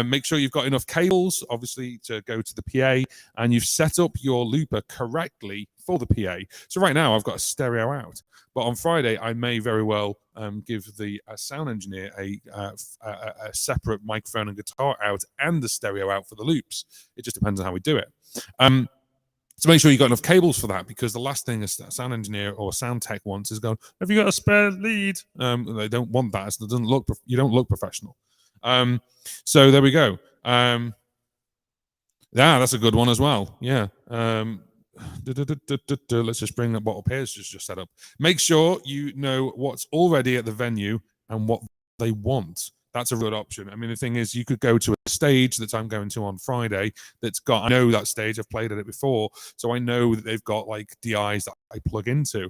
Make sure you've got enough cables, obviously, to go to the PA, and you've set up your looper correctly for the PA. So right now I've got a stereo out, but on Friday I may very well give the sound engineer a separate microphone and guitar out and the stereo out for the loops. It just depends on how we do it. So make sure you've got enough cables for that, because the last thing a sound engineer or sound tech wants is going, have you got a spare lead? They don't want that. So it doesn't look, you don't look professional. So there we go. Yeah, that's a good one as well. Yeah. Let's just bring up what Piers just set up. Make sure you know what's already at the venue and what they want. That's a good option. I mean, the thing is, you could go to a stage that I'm going to on Friday that's got, I know that stage, I've played at it before, so I know that they've got like DIs that I plug into.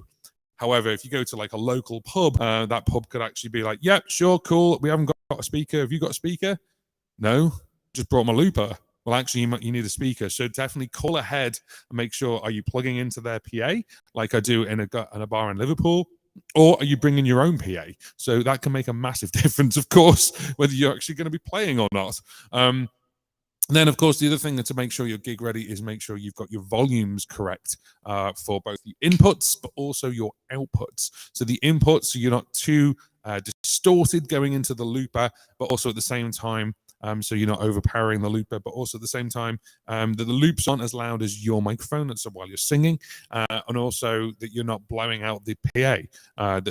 However, if you go to like a local pub, that pub could actually be like, yep, sure, cool, we haven't got a speaker. Have you got a speaker? No, just brought my looper. Well, actually, you need a speaker. So definitely call ahead and make sure, are you plugging into their PA like I do in a bar in Liverpool? Or are you bringing your own PA? So that can make a massive difference, of course, whether you're actually going to be playing or not. Then, of course, the other thing to make sure you're gig ready is make sure you've got your volumes correct for both the inputs, but also your outputs. So the inputs, so you're not too distorted going into the looper, but also at the same time, so you're not overpowering the looper, but also at the same time that the loops aren't as loud as your microphone, so while you're singing, and also that you're not blowing out the PA,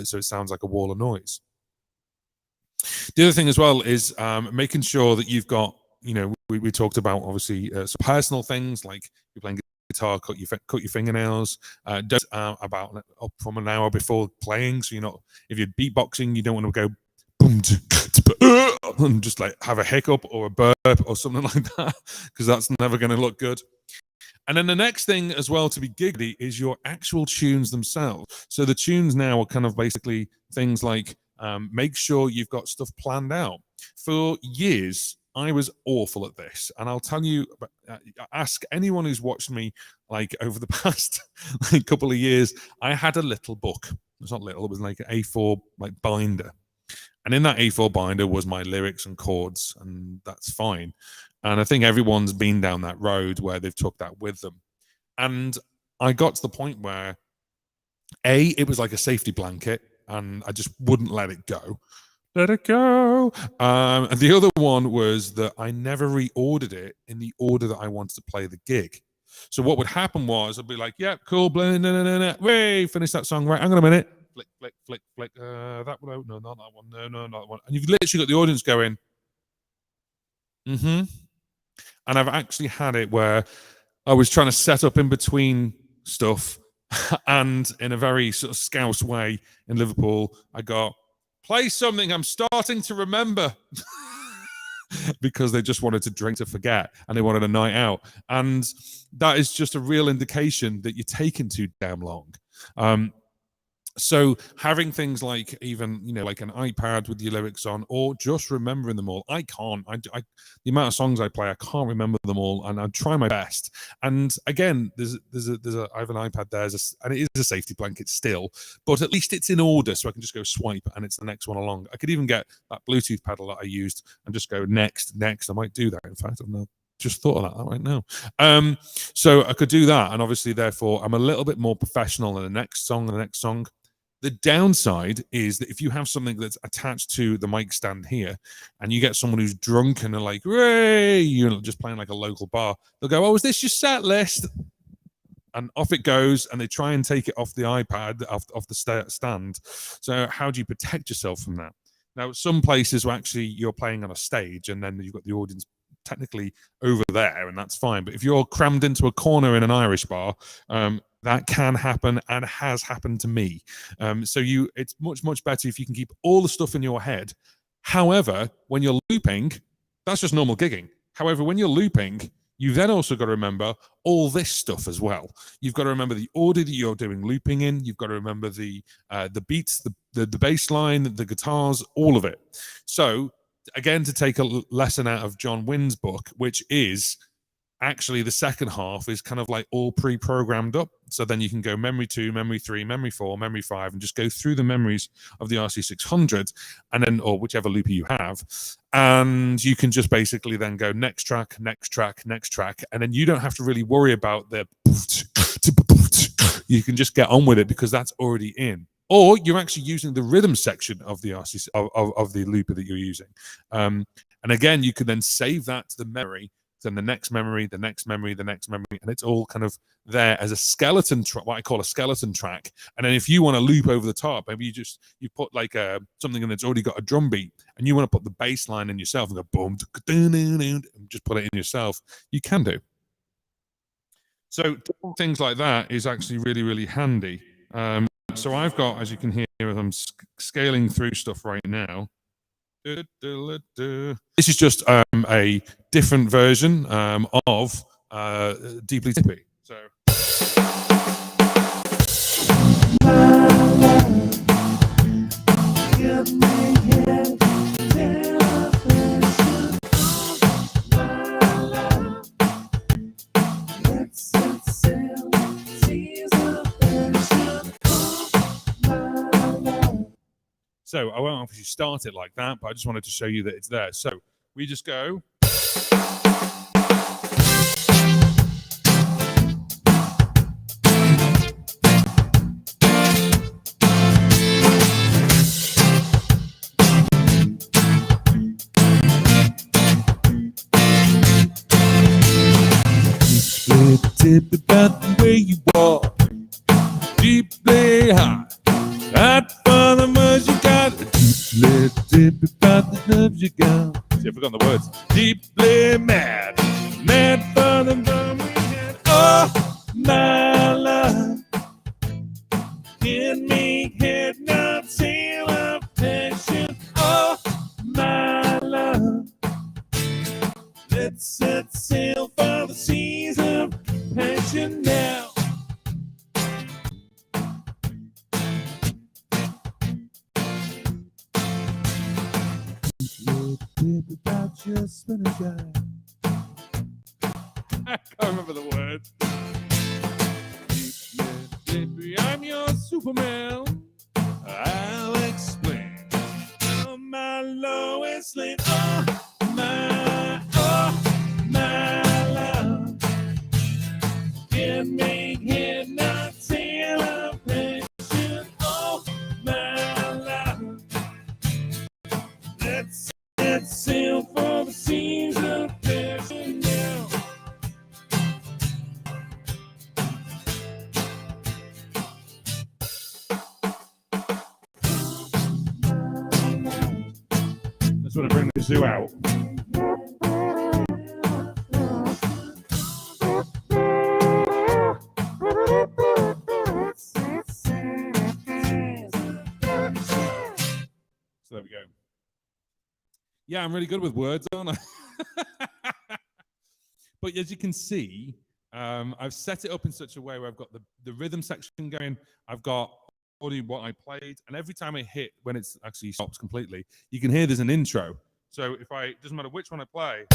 so it sounds like a wall of noise. The other thing as well is making sure that you've got, we talked about obviously some personal things like you're playing guitar, cut your fingernails, don't about up from an hour before playing, so you're not, if you're beatboxing, you don't want to go boom and just like have a hiccup or a burp or something like that, because that's never going to look good. And then the next thing as well to be giggly is your actual tunes themselves. So the tunes now are kind of basically things like make sure you've got stuff planned out. For years, I was awful at this, and I'll tell you, ask anyone who's watched me like over the past like couple of years. I had a little book. It's not little, it was like an A4 like binder. And in that A4 binder was my lyrics and chords, and that's fine. And I think everyone's been down that road where they've took that with them. And I got to the point where, it was like a safety blanket, and I just wouldn't let it go. Let it go. And the other one was that I never reordered it in the order that I wanted to play the gig. So what would happen was I'd be like, yeah, cool, blah, nah, nah, nah, nah. Wait, finish that song, right? Hang on a minute. Flick, flick, flick, flick. That one, no, not that one. No, not that one. And you've literally got the audience going, mm-hmm. And I've actually had it where I was trying to set up in between stuff, and in a very sort of scouse way in Liverpool, I got, play something I'm starting to remember. Because they just wanted to drink to forget, and they wanted a night out. And that is just a real indication that you're taking too damn long. So having things like even, like an iPad with your lyrics on, or just remembering them all. I can't. The amount of songs I play, I can't remember them all, and I try my best. And again, I have an iPad there, and it is a safety blanket still, but at least it's in order, so I can just go swipe, and it's the next one along. I could even get that Bluetooth pedal that I used and just go next. I might do that. In fact, I'm just thought of that right now. So I could do that, and obviously, therefore, I'm a little bit more professional in the next song. The downside is that if you have something that's attached to the mic stand here, and you get someone who's drunk and are like, "Hey," just playing like a local bar, they'll go, "Oh, is this your set list?" And off it goes, and they try and take it off the iPad, off the stand. So how do you protect yourself from that? Now, some places where actually you're playing on a stage and then you've got the audience technically over there, and that's fine. But if you're crammed into a corner in an Irish bar, that can happen and has happened to me. So it's much better if you can keep all the stuff in your head. However, when you're looping, that's just normal gigging. However, when you're looping, you've then also got to remember all this stuff as well. You've got to remember the order that you're doing looping in. You've got to remember the beats, the bass line, the guitars, all of it. So again, to take a lesson out of John Wynn's book, which is actually the second half is kind of like all pre-programmed up. So then you can go memory 2, memory 3, memory 4, memory 5, and just go through the memories of the RC600, and then, or whichever looper you have. And you can just basically then go next track, next track, next track. And then you don't have to really worry about the, you can just get on with it because that's already in. Or you're actually using the rhythm section of the RC of the looper that you're using. And again, you can then save that to the memory, then the next memory, the next memory, the next memory, and it's all kind of there as a skeleton track, what I call a skeleton track. And then if you want to loop over the top, maybe you put like something in that's already got a drum beat, and you want to put the bass line in yourself and go boom, and just put it in yourself, you can do. So things like that is actually really handy. So I've got, as you can hear, I'm scaling through stuff right now. This is just a different version of Deeply Tippy. So. So I won't obviously start it like that, but I just wanted to show you that it's there. So we just go. Tip about the way you walk, deeply high, not for the much you got. Deeply tip about the love you got. See, I forgot the words. Deeply mad, mad for the love we had. Oh, my love, in me head not sail of passion. Oh, my love, let's set sail for the seas of passion now. About your spinach guy. I can't remember the words. I'm your Superman. I'll explain. On my lowest lane. Oh, my love. Can make head not sail of passion. Oh, my love. Let's sail for the seas of passion now. That's when I bring the zoo out. So there we go. Yeah, I'm really good with words, aren't I? But as you can see, I've set it up in such a way where I've got the rhythm section going. I've got already what I played, and every time I hit, when it's actually stops completely, you can hear there's an intro. So if it doesn't matter which one I play.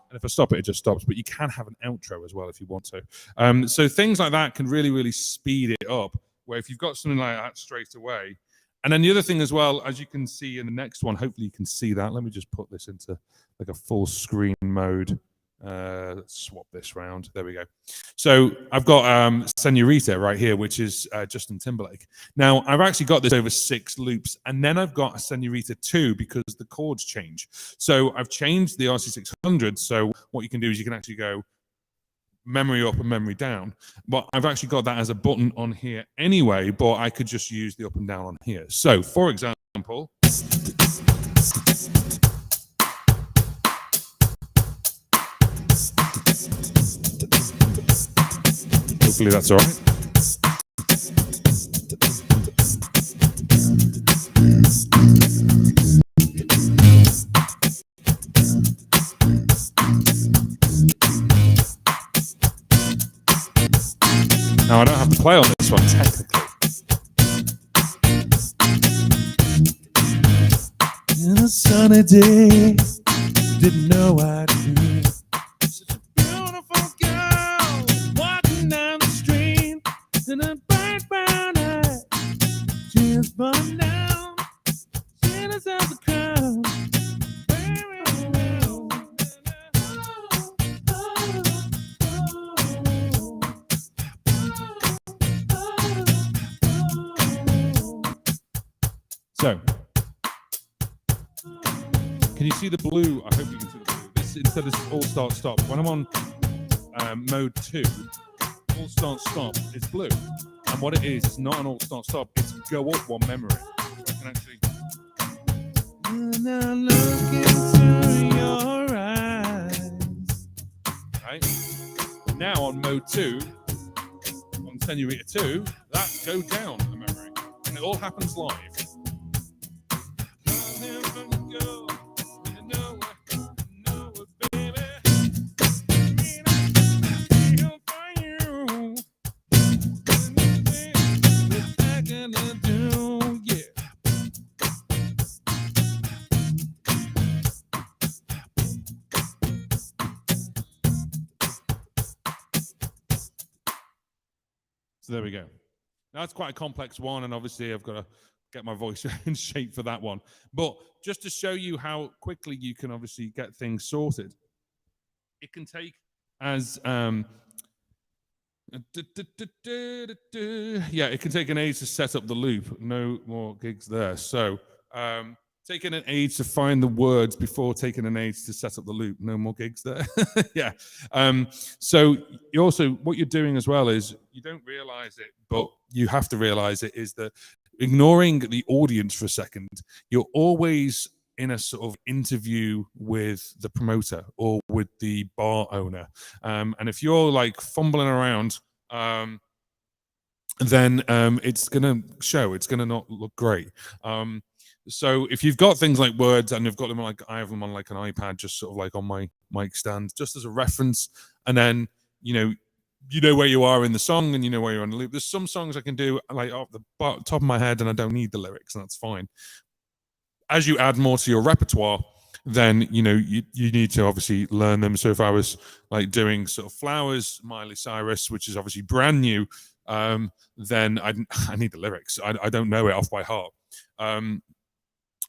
And if I stop it, it just stops. But you can have an outro as well if you want to. So things like that can really speed it up, where if you've got something like that straight away. And then the other thing as well, as you can see in the next one, hopefully you can see that. Let me just put this into like a full screen mode. Let's swap this round. There we go. So I've got Senorita right here, which is Justin Timberlake. Now, I've actually got this over 6 loops, and then I've got a Senorita 2 because the chords change. So I've changed the RC600, so what you can do is you can actually go memory up and memory down. But I've actually got that as a button on here anyway, but I could just use the up and down on here. So, for example, hopefully that's all right. Now, I don't have to play on this one, technically. In a sunny day, didn't know I'd be such a beautiful girl walking down the street in a bright brown eye. She is burned down, she deserves a crown. So, can you see the blue? I hope you can see the blue. This, instead of all start stop, when I'm on mode 2, all start stop is blue. And what it is, it's not an all start stop, it's go up one memory. So I can actually. Now look into your eyes. Right? Now on mode 2, on Senorita 2, that's go down the memory. And it all happens live. So there we go. Now it's quite a complex one, and obviously I've got to get my voice in shape for that one. But just to show you how quickly you can obviously get things sorted, it can take as it can take an age to set up the loop. No more gigs there. So taking an age to find the words before taking an age to set up the loop. No more gigs there. Yeah. So you also, what you're doing as well is, you don't realize it, but you have to realize it, is that ignoring the audience for a second, you're always in a sort of interview with the promoter or with the bar owner. And if you're like fumbling around, then it's going to show. It's going to not look great. So if you've got things like words, and you've got them like, I have them on like an iPad, just sort of like on my mic stand, just as a reference. And then, you know where you are in the song, and you know where you're on the loop. There's some songs I can do like off the top of my head, and I don't need the lyrics, and that's fine. As you add more to your repertoire, then you need to obviously learn them. So if I was like doing sort of Flowers, Miley Cyrus, which is obviously brand new, then I need the lyrics. I don't know it off by heart.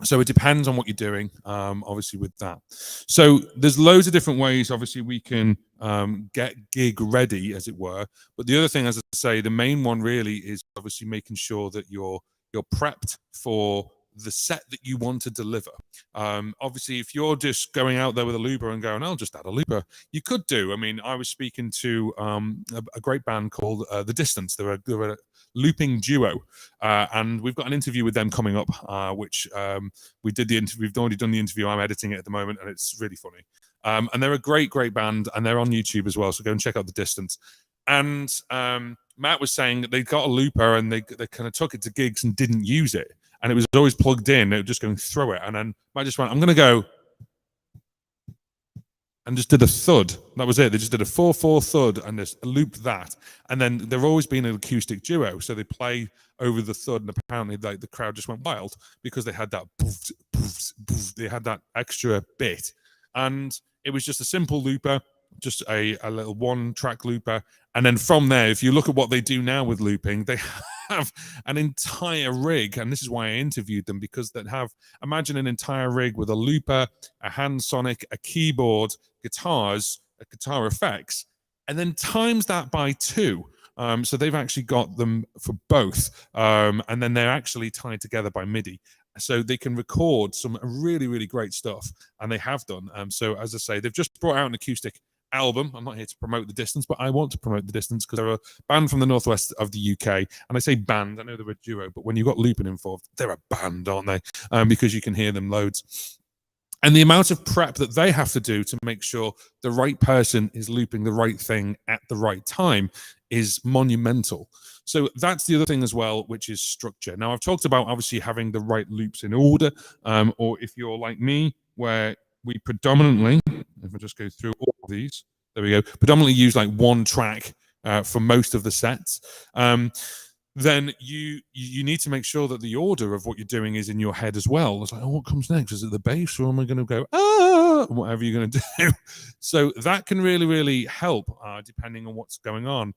So it depends on what you're doing, obviously, with that. So there's loads of different ways, obviously, we can get gig ready, as it were. But the other thing, as I say, the main one really is obviously making sure that you're prepped for the set that you want to deliver. Obviously, if you're just going out there with a looper and going, I'll just add a looper, you could do. I mean, I was speaking to a great band called The Distance. They're a looping duo, and we've got an interview with them coming up, which we did the interview. We've already done the interview. I'm editing it at the moment, and it's really funny. And they're a great band, and they're on YouTube as well. So go and check out The Distance. And Matt was saying that they got a looper, and they kind of took it to gigs and didn't use it. And it was always plugged in. They were just going through it. And then I just went, I'm going to go, and just did a thud. That was it. They just did a 4/4 thud and just looped that. And then they've always been an acoustic duo. So they play over the thud, and apparently like the crowd just went wild because they had that boof, boof, boof. They had that extra bit. And it was just a simple looper, just a little one-track looper. And then from there, if you look at what they do now with looping, they have an entire rig, and this is why I interviewed them, because they have, imagine an entire rig with a looper, a hand sonic, a keyboard, guitars, guitar effects, and then times that by 2. So they've actually got them for both, and then they're actually tied together by MIDI. So they can record some really, really great stuff, and they have done. So as I say, they've just brought out an acoustic album. I'm not here to promote the Distance, but I want to promote the Distance because they're a band from the northwest of the UK. And I say band, I know they're a duo, but when you've got looping involved, they're a band, aren't they? Because you can hear them loads. And the amount of prep that they have to do to make sure the right person is looping the right thing at the right time is monumental. So that's the other thing as well, which is structure. Now, I've talked about obviously having the right loops in order, or if you're like me, where we predominantly, if I just go through all of these, there we go, predominantly use like one track for most of the sets. Then you need to make sure that the order of what you're doing is in your head as well. It's like, oh, what comes next? Is it the bass, or am I going to go whatever you're going to do? So that can really, really help depending on what's going on.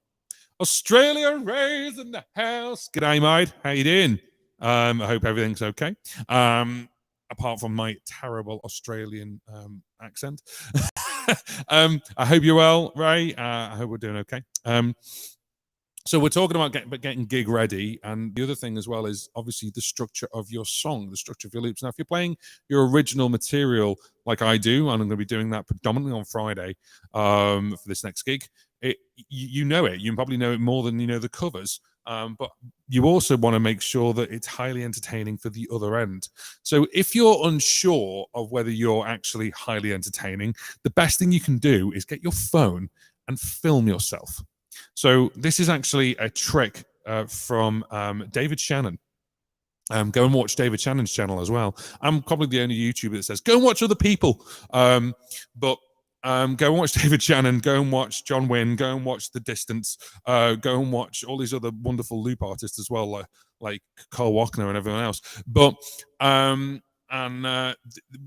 Australia raised in the house. G'day, mate. How you doing? I hope everything's okay. Apart from my terrible Australian accent. I hope you're well, Ray. I hope we're doing okay. So we're talking about getting gig ready, and the other thing as well is obviously the structure of your song, the structure of your loops. Now, if you're playing your original material like I do, and I'm going to be doing that predominantly on Friday for this next gig, you know it. You probably know it more than you know the covers, but you also want to make sure that it's highly entertaining for the other end. So if you're unsure of whether you're actually highly entertaining, the best thing you can do is get your phone and film yourself. So this is actually a trick from David Shannon. Go and watch David Shannon's channel as well. I'm probably the only YouTuber that says, go and watch other people. But go and watch David Shannon, go and watch John Wynn, go and watch The Distance, go and watch all these other wonderful loop artists as well, like Carl Wachner and everyone else. But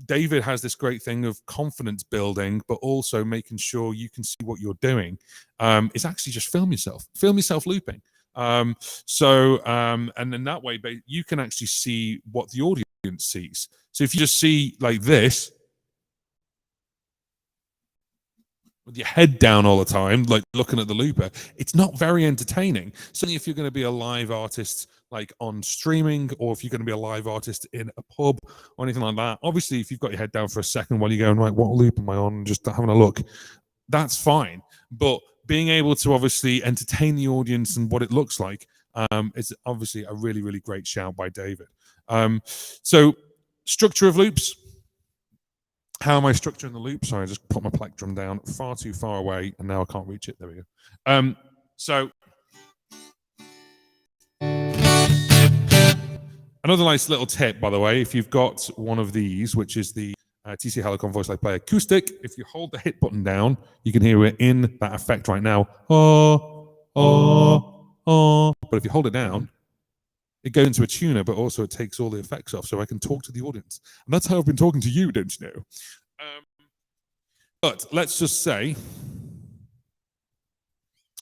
David has this great thing of confidence building, but also making sure you can see what you're doing. It's actually just film yourself looping. And in that way, you can actually see what the audience sees. So if you just see like this, with your head down all the time, like looking at the looper, it's not very entertaining. Certainly if you're going to be a live artist like on streaming, or if you're going to be a live artist in a pub or anything like that, obviously if you've got your head down for a second while you're going, right, what loop am I on, just having a look, that's fine. But being able to obviously entertain the audience and what it looks like is obviously a really, really great shout by David. So structure of loops. How am I structuring the loop? Sorry, I just put my plectrum down far too far away, and now I can't reach it. There we go. So another nice little tip, by the way, if you've got one of these, which is the TC Helicon Voice Live Play Acoustic, if you hold the hit button down, you can hear it in that effect right now. But if you hold it down, it goes into a tuner, but also it takes all the effects off, so I can talk to the audience. And that's how I've been talking to you, don't you know? But let's just say,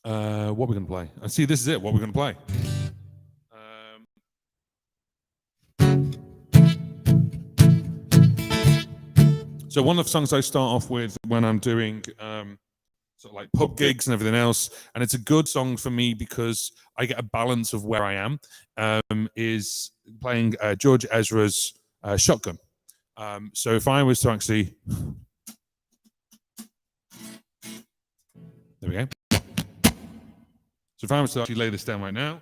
what we're going to play. I see this is it, what we're going to play. So one of the songs I start off with when I'm doing sort of like pub gigs and everything else, and it's a good song for me because I get a balance of where I am, is playing George Ezra's Shotgun. So if I was to actually, there we go. So if I was to actually lay this down right now,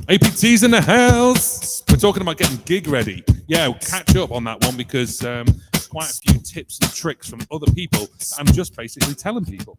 APT's in the house. We're talking about getting gig ready. Yeah, we'll catch up on that one because quite a few tips and tricks from other people that I'm just basically telling people.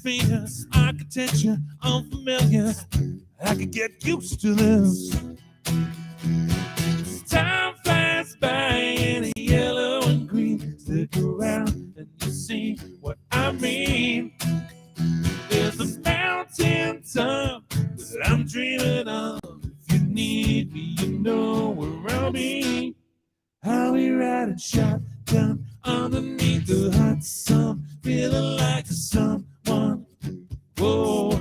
atmosphere, architecture, unfamiliar. I could get used to this. Time flies by in a yellow and green. Stick around and you see what I mean. There's a mountain top that I'm dreaming of. If you need me, you know where I'll be. How we riding shotgun underneath the hot sun, feeling like someone. Whoa.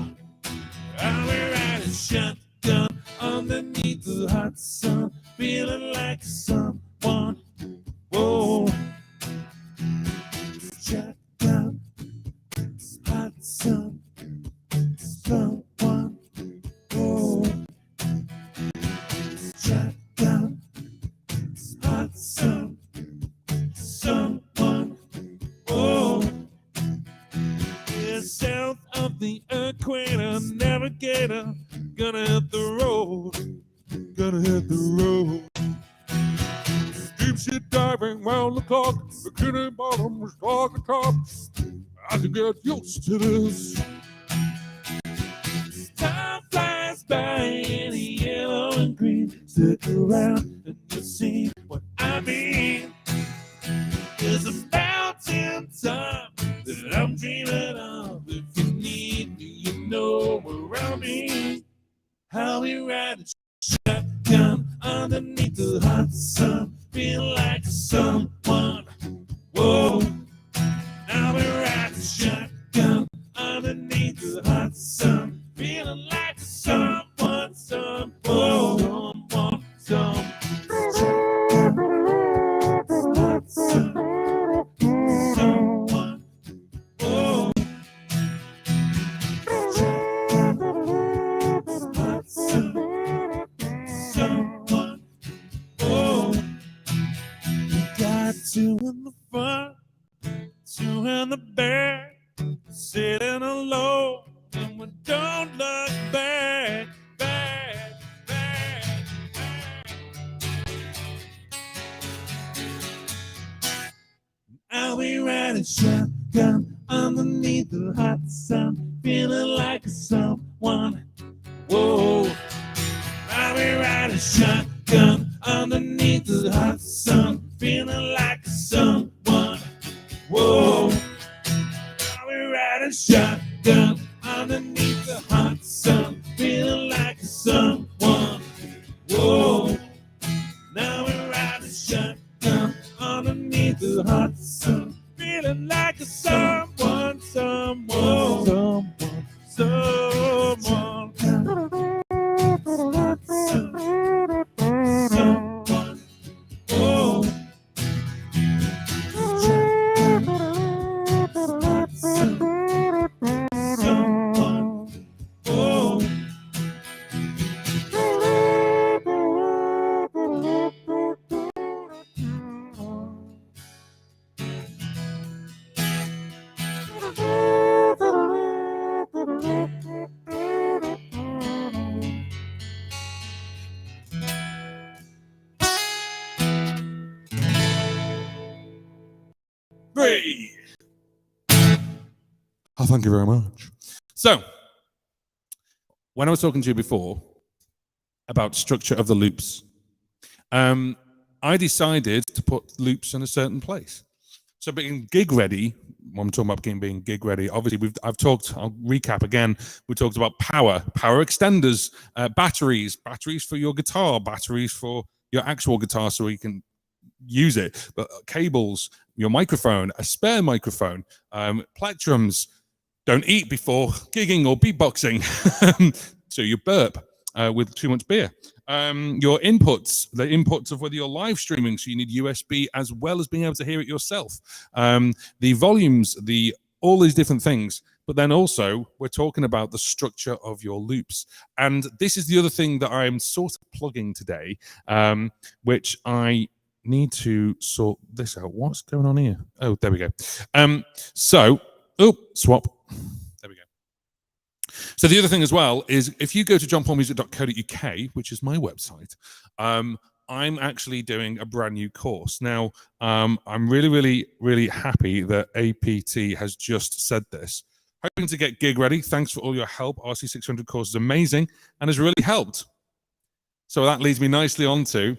How we riding shotgun underneath the hot sun, feeling like someone. Whoa. Shotgun, hot sun, someone. Whoa. Shotgun, hot sun, someone. Whoa. Yeah, south of the equator, navigator, gonna hit the road, gonna hit the road. Deep shit diving round the clock, bikini bottom, stalker top. I can get used to this. Time flies by in yellow and green. Stick around and you'll see what I mean. There's a mountain top that I'm dreaming of. If you need me, you know where I'll be. How we ride a shotgun underneath the hot sun, feel like someone. Whoa. Now we ride a shotgun underneath the hot sun, feeling like someone, someone, someone, someone. Two in the front, two in the back, sitting alone, and we don't look back, back, back, back. I'll be riding shotgun underneath the hot sun, feeling like someone. Whoa. I'll be riding shotgun underneath the hot sun, feeling like someone. Whoa. I'll be riding shotgun underneath the hot sun, feeling like someone. Whoa. Now we're riding shotgun underneath the hot sun, feeling like someone, someone, someone, someone. Someone. Whoa. Three. Oh, thank you very much. So, when I was talking to you before about structure of the loops, I decided to put loops in a certain place. So being gig ready, when I'm talking about being gig ready, obviously I'll recap again. We talked about power extenders, batteries for your guitar, batteries for your actual guitar so you can use it, but cables, your microphone, a spare microphone, plectrums. Don't eat before gigging or beatboxing, so you burp with too much beer. Your inputs, the inputs of whether you're live streaming, so you need USB as well as being able to hear it yourself. The volumes, all these different things. But then also, we're talking about the structure of your loops. And this is the other thing that I'm sort of plugging today, which I need to sort this out. What's going on here? Oh, there we go. Swap. There we go. So the other thing as well is if you go to johnpaulmusic.co.uk, which is my website, I'm actually doing a brand new course. Now, I'm really, really, really happy that APT has just said this. hoping to get gig ready. Thanks for all your help. RC600 course is amazing and has really helped. So that leads me nicely on to,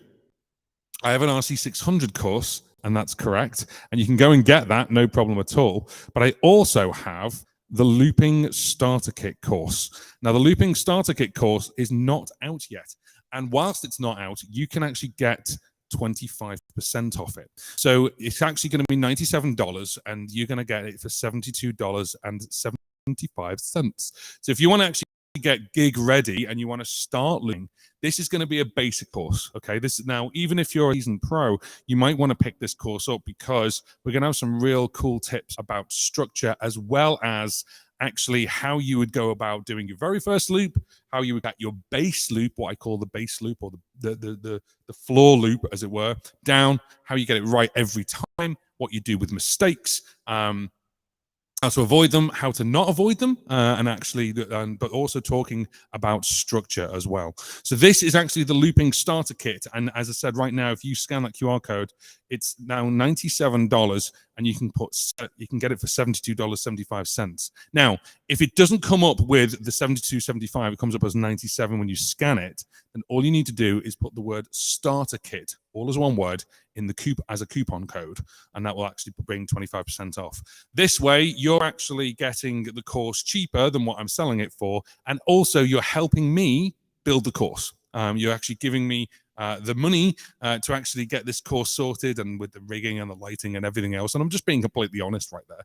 I have an RC600 course, and that's correct. And you can go and get that, no problem at all. But I also have the Looping Starter Kit course. Now, the Looping Starter Kit course is not out yet. And whilst it's not out, you can actually get 25% off it. So it's actually going to be $97, and you're going to get it for $72.75. So if you want to actually get gig ready and you want to start looping, this is going to be a basic course. Okay, this is now, even if you're a seasoned pro, you might want to pick this course up because we're going to have some real cool tips about structure, as well as actually how you would go about doing your very first loop, how you would get your bass loop, what I call the bass loop, or the floor loop, as it were, down, how you get it right every time, what you do with mistakes, how to avoid them, how to not avoid them, but also talking about structure as well. So this is actually the Looping Starter Kit. And as I said, right now, if you scan that QR code, it's now $97, and you can get it for $72.75. Now, if it doesn't come up with the $72.75, it comes up as $97 when you scan it, then all you need to do is put the word Starter Kit, all as one word, in the as a coupon code, and that will actually bring 25% off. This way, you're actually getting the course cheaper than what I'm selling it for, and also you're helping me build the course. You're actually giving me the money to actually get this course sorted, and with the rigging and the lighting and everything else. And I'm just being completely honest right there.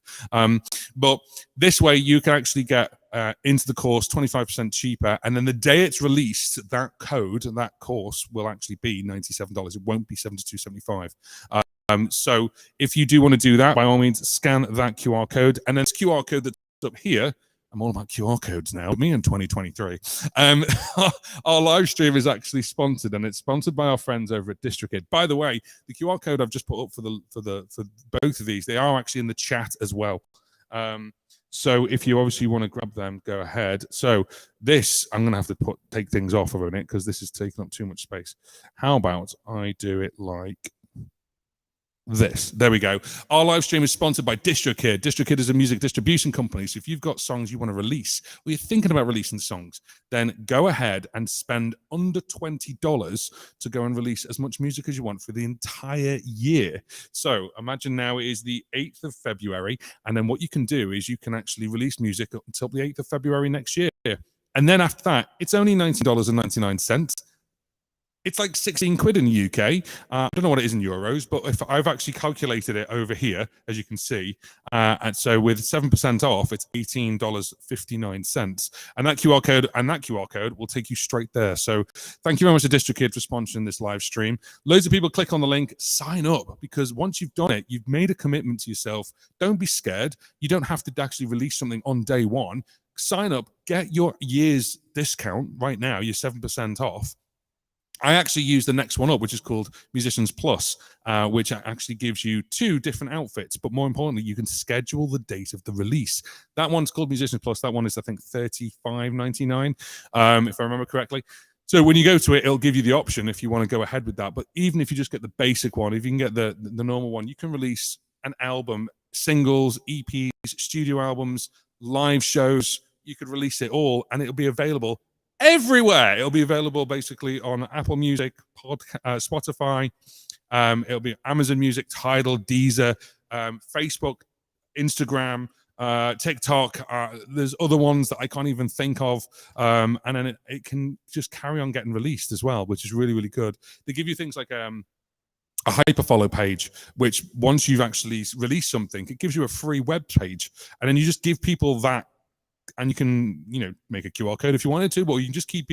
But this way you can actually get into the course 25% cheaper. And then the day it's released, that course will actually be $97. It won't be $72.75. So if you do want to do that, by all means, scan that QR code. And then this QR code that's up here, I'm all about QR codes now. Me in 2023. Our live stream is actually sponsored, and it's sponsored by our friends over at DistroKid. By the way, the QR code I've just put up for both of these, they are actually in the chat as well. So if you obviously want to grab them, go ahead. So this, I'm going to have to take things off of it because this is taking up too much space. How about I do it like this? There we go. Our live stream is sponsored by DistroKid. DistroKid is a music distribution company. So if you've got songs you want to release, or you're thinking about releasing songs, then go ahead and spend under $20 to go and release as much music as you want for the entire year. So imagine now it is the 8th of February, and then what you can do is you can actually release music up until the 8th of February next year. And then after that, it's only $19.99. It's like 16 quid in the UK. I don't know what it is in euros, but if I've actually calculated it over here, as you can see, and so with 7% off, it's $18.59. And that QR code will take you straight there. So thank you very much to DistroKid for sponsoring this live stream. Loads of people click on the link, sign up, because once you've done it, you've made a commitment to yourself. Don't be scared. You don't have to actually release something on day one. Sign up, get your year's discount right now, your 7% off. I actually use the next one up, which is called Musicians Plus, which actually gives you 2 different outfits. But more importantly, you can schedule the date of the release. That one's called Musicians Plus. That one is, I think, $35.99, if I remember correctly. So when you go to it, it'll give you the option if you want to go ahead with that. But even if you just get the basic one, if you can get the normal one, you can release an album, singles, EPs, studio albums, live shows. You could release it all, and it'll be available everywhere. It'll be available basically on Apple Music, Spotify. It'll be Amazon Music, Tidal, Deezer, Facebook, Instagram, TikTok. There's other ones that I can't even think of. And then it can just carry on getting released as well, which is really, really good. They give you things like a hyperfollow page, which once you've actually released something, it gives you a free web page. And then you just give people that. And you can, make a QR code if you wanted to, but you can just give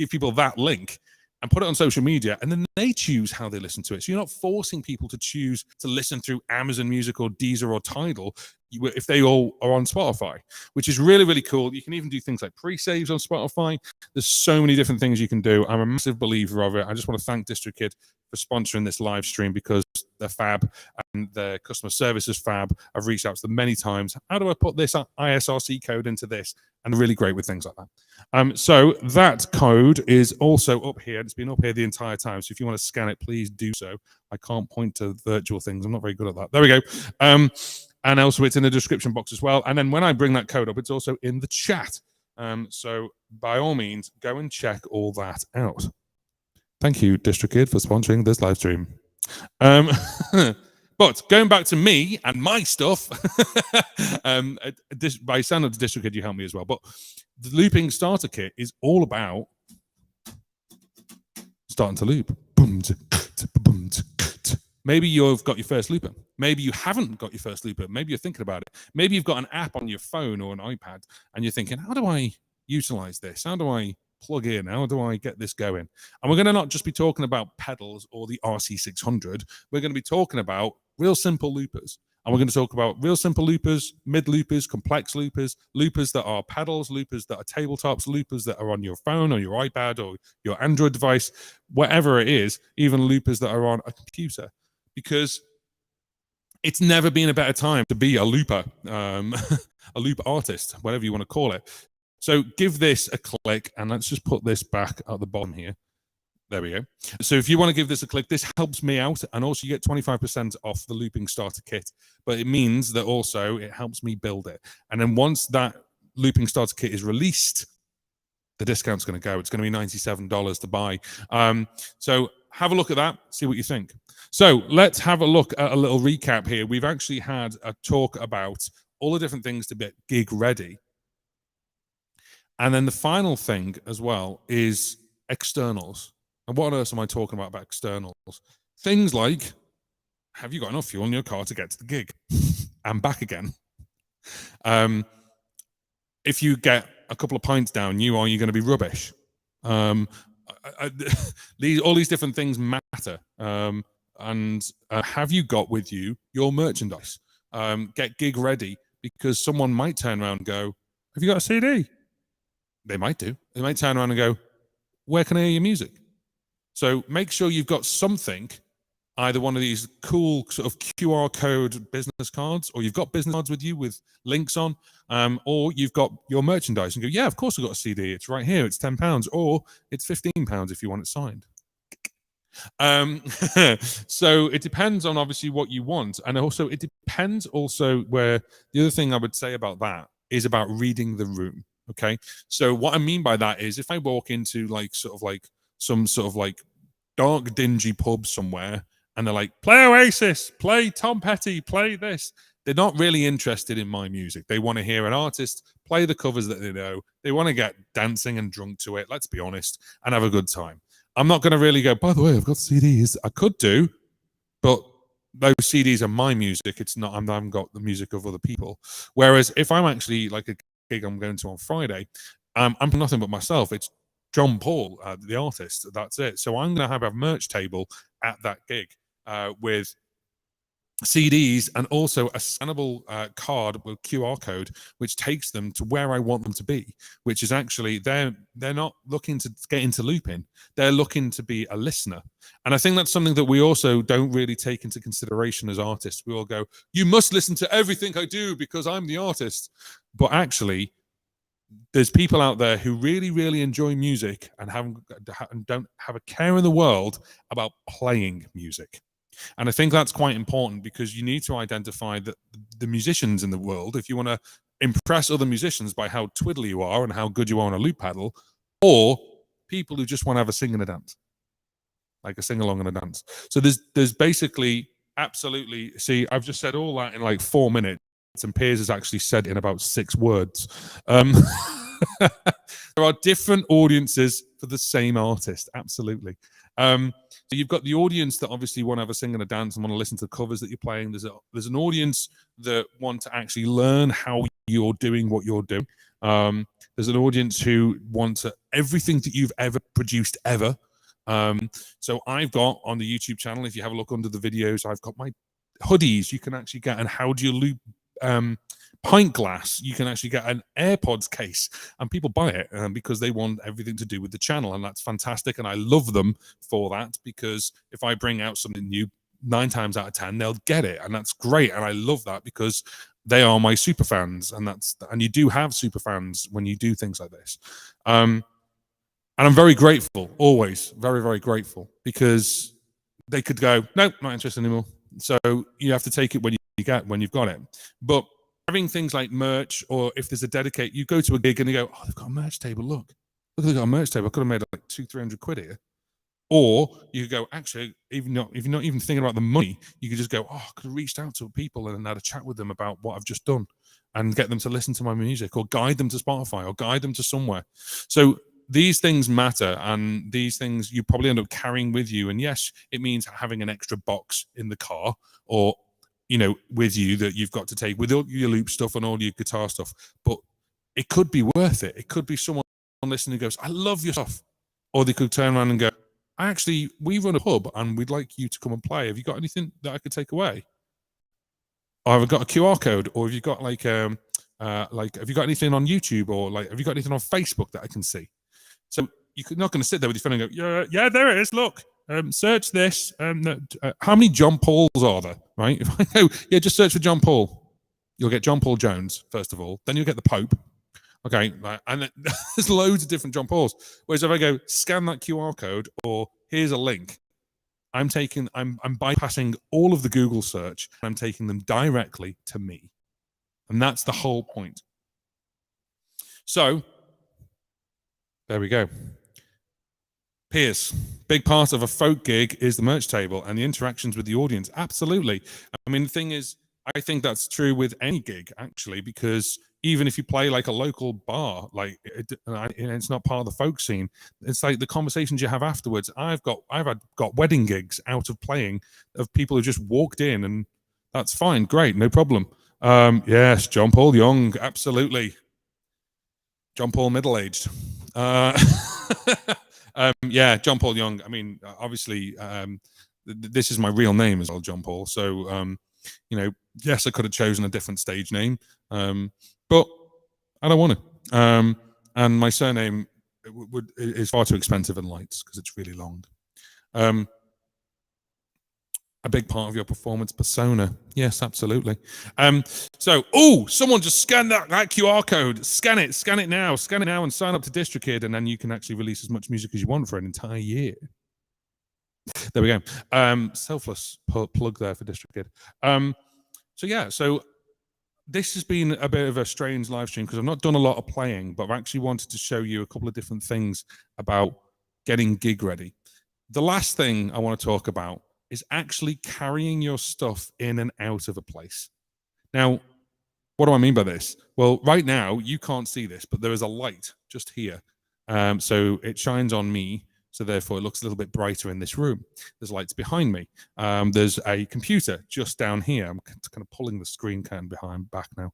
people that link and put it on social media, and then they choose how they listen to it. So you're not forcing people to choose to listen through Amazon Music or Deezer or Tidal if they all are on Spotify, which is really, really cool. You can even do things like pre-saves on Spotify. There's so many different things you can do. I'm a massive believer of it. I just want to thank DistroKid for sponsoring this live stream, because they're fab and their customer service is fab. I've reached out to them many times. How do I put this ISRC code into this? And really great with things like that. So that code is also up here. It's been up here the entire time. So if you want to scan it, please do so. I can't point to virtual things. I'm not very good at that. There we go. And also it's in the description box as well. And then when I bring that code up, it's also in the chat. So by all means, go and check all that out. Thank you, DistroKid, for sponsoring this live stream. But going back to me and my stuff, by sound of the DistroKid, you help me as well. But the looping starter kit is all about starting to loop. Maybe you've got your first looper. Maybe you haven't got your first looper. Maybe you're thinking about it. Maybe you've got an app on your phone or an iPad and you're thinking, how do I utilize this? How do I plug in? How do I get this going? And we're going to not just be talking about pedals or the RC600. We're going to be talking about real simple loopers. And we're going to talk about real simple loopers, mid loopers, complex loopers, loopers that are pedals, loopers that are tabletops, loopers that are on your phone or your iPad or your Android device, whatever it is, even loopers that are on a computer. Because it's never been a better time to be a looper, a loop artist, whatever you want to call it. So give this a click, and let's just put this back at the bottom here. There we go. So if you want to give this a click, this helps me out, and also you get 25% off the looping starter kit. But it means that also it helps me build it. And then once that looping starter kit is released, the discount's going to go. It's going to be $97 to buy. So have a look at that, see what you think. So let's have a look at a little recap here. We've actually had a talk about all the different things to get gig ready. And then the final thing as well is externals. And what on earth am I talking about externals? Things like, have you got enough fuel in your car to get to the gig and back again? If you get a couple of pints down, are you going to be rubbish? All these different things matter. And have you got with you your merchandise? Get gig ready, because someone might turn around and go, have you got a CD? They might do. They might turn around and go, where can I hear your music? So make sure you've got something, either one of these cool sort of QR code business cards, or you've got business cards with you with links on, or you've got your merchandise and go, yeah, of course I've got a CD. It's right here. It's £10, or it's £15 if you want it signed. So it depends on obviously what you want. And also it depends also where the other thing I would say about that is about reading the room. Okay. So what I mean by that is if I walk into some sort of dark, dingy pub somewhere and they're like, play Oasis, play Tom Petty, play this. They're not really interested in my music. They want to hear an artist play the covers that they know. They want to get dancing and drunk to it, let's be honest, and have a good time. I'm not going to really go, by the way, I've got CDs. I could do, but those CDs are my music. It's not, I haven't got the music of other people. Whereas if I'm actually like a gig I'm going to on Friday, I'm nothing but myself. It's John Paul, the artist. That's it. So I'm going to have a merch table at that gig with CDs and also a scannable card with QR code, which takes them to where I want them to be, which is actually they're not looking to get into looping. They're looking to be a listener. And I think that's something that we also don't really take into consideration as artists. We all go, you must listen to everything I do because I'm the artist. But actually, there's people out there who really, really enjoy music and don't have a care in the world about playing music. And I think that's quite important, because you need to identify that the musicians in the world, if you want to impress other musicians by how twiddly you are and how good you are on a loop pedal, or people who just want to have a sing and a dance, like a sing along and a dance. So there's basically absolutely, see, I've just said all that in like 4 minutes, and Piers has actually said in about 6 words. There are different audiences for the same artist, absolutely. So you've got the audience that obviously want to have a sing and a dance and want to listen to the covers that you're playing. There's an audience that want to actually learn how you're doing what you're doing. There's an audience who wants everything that you've ever produced ever. So I've got on the YouTube channel, if you have a look under the videos, I've got my hoodies you can actually get, and how do you loop pint glass. You can actually get an AirPods case, and people buy it because they want everything to do with the channel, and that's fantastic. And I love them for that, because if I bring out something new, 9 times out of 10 they'll get it, and that's great. And I love that because they are my super fans, and you do have super fans when you do things like this. And I'm very grateful, always very, very grateful, because they could go, nope, not interested anymore. So you have to take it when you get when you've got it. But having things like merch, or if there's a dedicate, you go to a gig and you go, oh, they've got a merch table. Look, they've got a merch table. I could have made like 200-300 quid here. Or you go, actually, if you're not even thinking about the money, you could just go, oh, I could have reached out to people and had a chat with them about what I've just done and get them to listen to my music, or guide them to Spotify, or guide them to somewhere. So these things matter, and these things you probably end up carrying with you. And yes, it means having an extra box in the car, or with you, that you've got to take with all your loop stuff and all your guitar stuff. But it could be worth it. It could be someone listening who goes, I love your stuff. Or they could turn around and go, actually, we run a pub and we'd like you to come and play. Have you got anything that I could take away? Or have I got a QR code? Or have you got have you got anything on YouTube? Or have you got anything on Facebook that I can see? So you're not going to sit there with your phone and go, yeah, there it is. Look, search this. How many John Pauls are there? Right? If I go, yeah, just search for John Paul. You'll get John Paul Jones, first of all. Then you'll get the Pope. Okay, and there's loads of different John Pauls. Whereas if I go, scan that QR code, or here's a link, I'm bypassing all of the Google search, and I'm taking them directly to me. And that's the whole point. So there we go. Peers. Big part of a folk gig is the merch table and the interactions with the audience. Absolutely. I mean, the thing is, I think that's true with any gig, actually, because even if you play like a local bar, it's not part of the folk scene. It's like the conversations you have afterwards. I've got wedding gigs out of playing, of people who just walked in, and that's fine, great, no problem. Yes, John Paul Young, absolutely. John Paul middle-aged. Yeah, John Paul Young. I mean, obviously, this is my real name as well, John Paul. So, yes, I could have chosen a different stage name, but I don't want to. And my surname is far too expensive in lights because it's really long. A big part of your performance persona. Yes, absolutely. So, someone just scan that QR code. Scan it now, and sign up to DistroKid, and then you can actually release as much music as you want for an entire year. There we go. Selfless plug there for DistroKid. So this has been a bit of a strange live stream because I've not done a lot of playing, but I've actually wanted to show you a couple of different things about getting gig ready. The last thing I want to talk about is actually carrying your stuff in and out of a place. Now, what do I mean by this? Well, right now, you can't see this, but there is a light just here. So it shines on me, so therefore it looks a little bit brighter in this room. There's lights behind me. There's a computer just down here. I'm kind of pulling the screen kind of back now.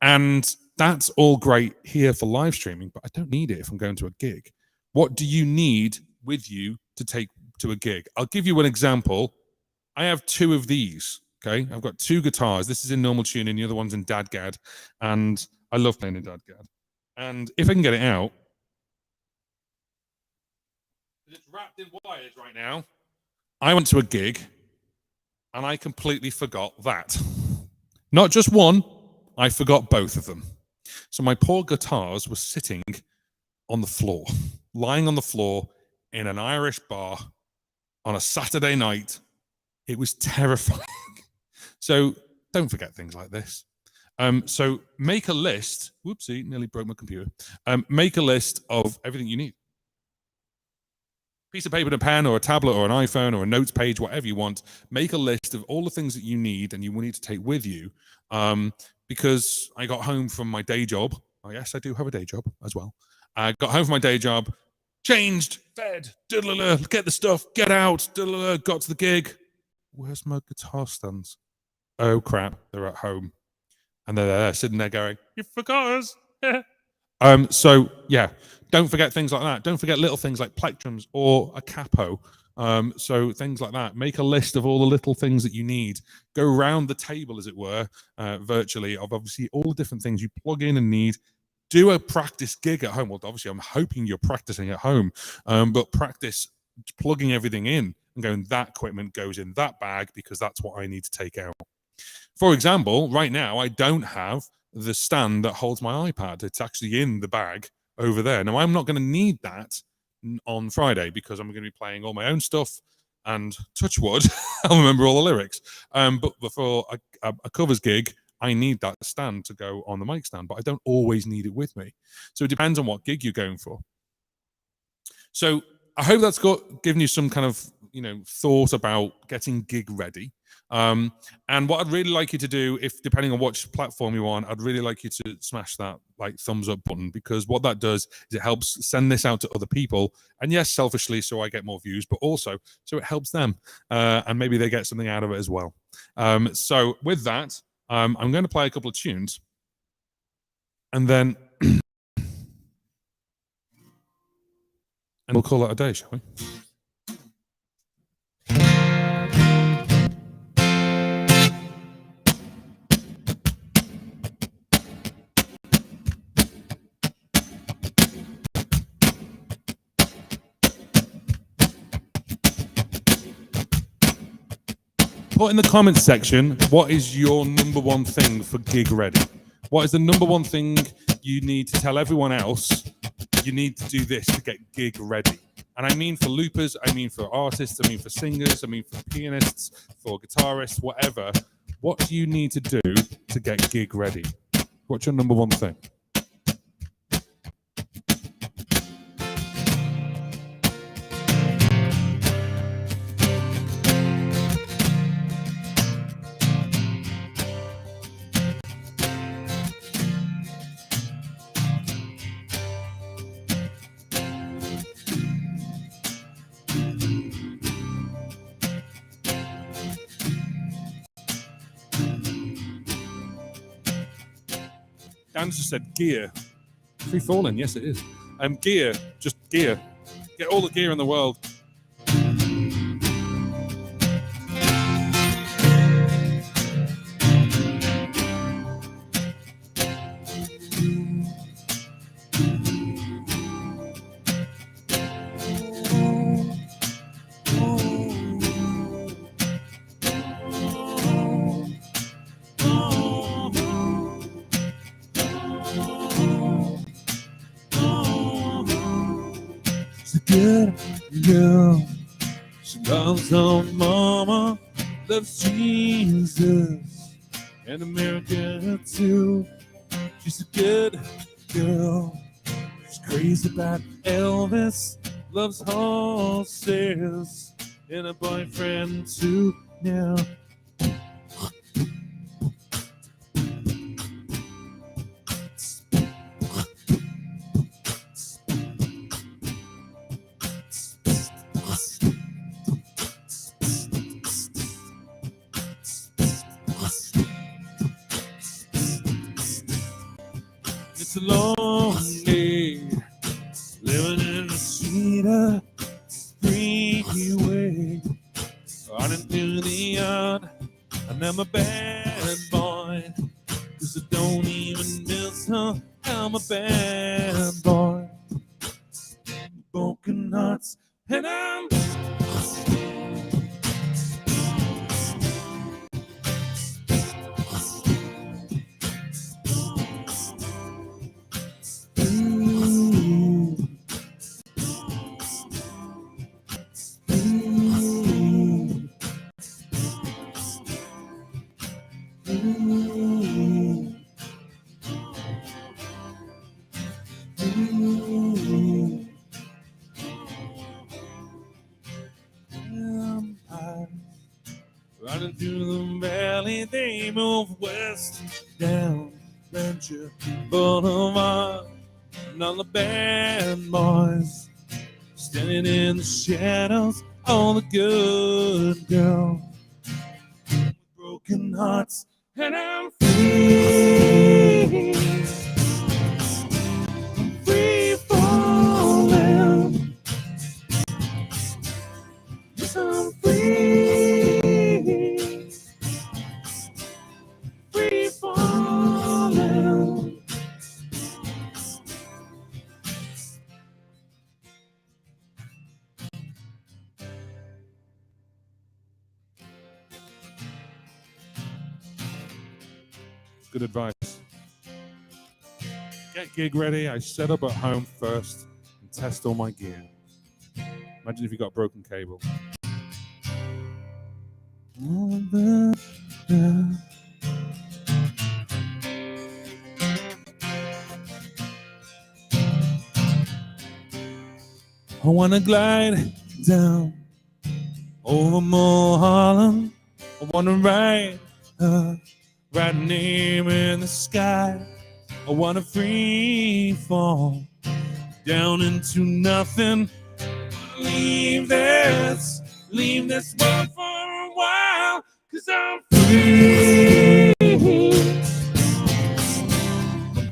And that's all great here for live streaming, but I don't need it if I'm going to a gig. What do you need with you to take to a gig? I'll give you an example. I have two of these, okay? I've got two guitars. This is in normal tuning, the other one's in DADGAD, and I love playing in DADGAD. And if I can get it out, it's wrapped in wires right now. I went to a gig, and I completely forgot that. Not just one, I forgot both of them. So my poor guitars were sitting on the floor, lying on the floor in an Irish bar on a Saturday night. It was terrifying. So don't forget things like this. So make a list. Whoopsie, nearly broke my computer. Make a list of everything you need. Piece of paper and a pen, or a tablet, or an iPhone, or a notes page, whatever you want. Make a list of all the things that you need and you will need to take with you. Because I got home from my day job. Oh, yes, I do have a day job as well. I got home from my day job, changed, fed, get the stuff, get out, got to the gig. Where's my guitar stands? Oh, crap, they're at home. And they're there, sitting there going, you forgot us. So, yeah, don't forget things like that. Don't forget little things like plectrums or a capo. So things like that. Make a list of all the little things that you need. Go around the table, as it were, virtually, of obviously all the different things you plug in and need. Do a practice gig at home. Well, obviously, I'm hoping you're practicing at home, but practice plugging everything in and going, that equipment goes in that bag because that's what I need to take out. For example, right now, I don't have the stand that holds my iPad. It's actually in the bag over there. Now, I'm not going to need that on Friday because I'm going to be playing all my own stuff. and touch wood, I'll remember all the lyrics. But for a covers gig, I need that stand to go on the mic stand, but I don't always need it with me. So it depends on what gig you're going for. So I hope that's given you some kind of thought about getting gig ready. And what I'd really like you to do, if depending on which platform you're on, I'd really like you to smash that thumbs up button, because what that does is it helps send this out to other people. And yes, selfishly, so I get more views, but also so it helps them, and maybe they get something out of it as well. So with that, I'm going to play a couple of tunes, and then and we'll call it a day, shall we? Put in the comments section, what is your number one thing for gig ready? What is the number one thing you need to tell everyone else you need to do this to get gig ready? And I mean for loopers, I mean for artists, I mean for singers, I mean for pianists, for guitarists, whatever. What do you need to do to get gig ready? What's your number one thing? Dan just said gear. Free falling, yes it is. Gear, just gear. Get all the gear in the world. Good girl, she loves her mama, loves Jesus, and America too. She's a good girl, she's crazy about Elvis, loves horses, and a boyfriend too. Now, it's a long day, living in the sweeter freeway, on into the yard, and I'm a bad boy, 'cause I don't even miss her, I'm a bad boy, broken hearts, and I'm running through the valley, they move west down Venture Boulevard, and all the bad boys standing in the shadows, all the good girls with broken hearts, and I'm free. I'm free falling. Yes, I'm free. Free falling. Good advice. Get gig ready. I set up at home first and test all my gear. Imagine if you got a broken cable. I wanna glide down over Mulholland. I wanna write a right name in the sky. I wanna free fall down into nothing. Leave this world for a while, 'cause I'm free.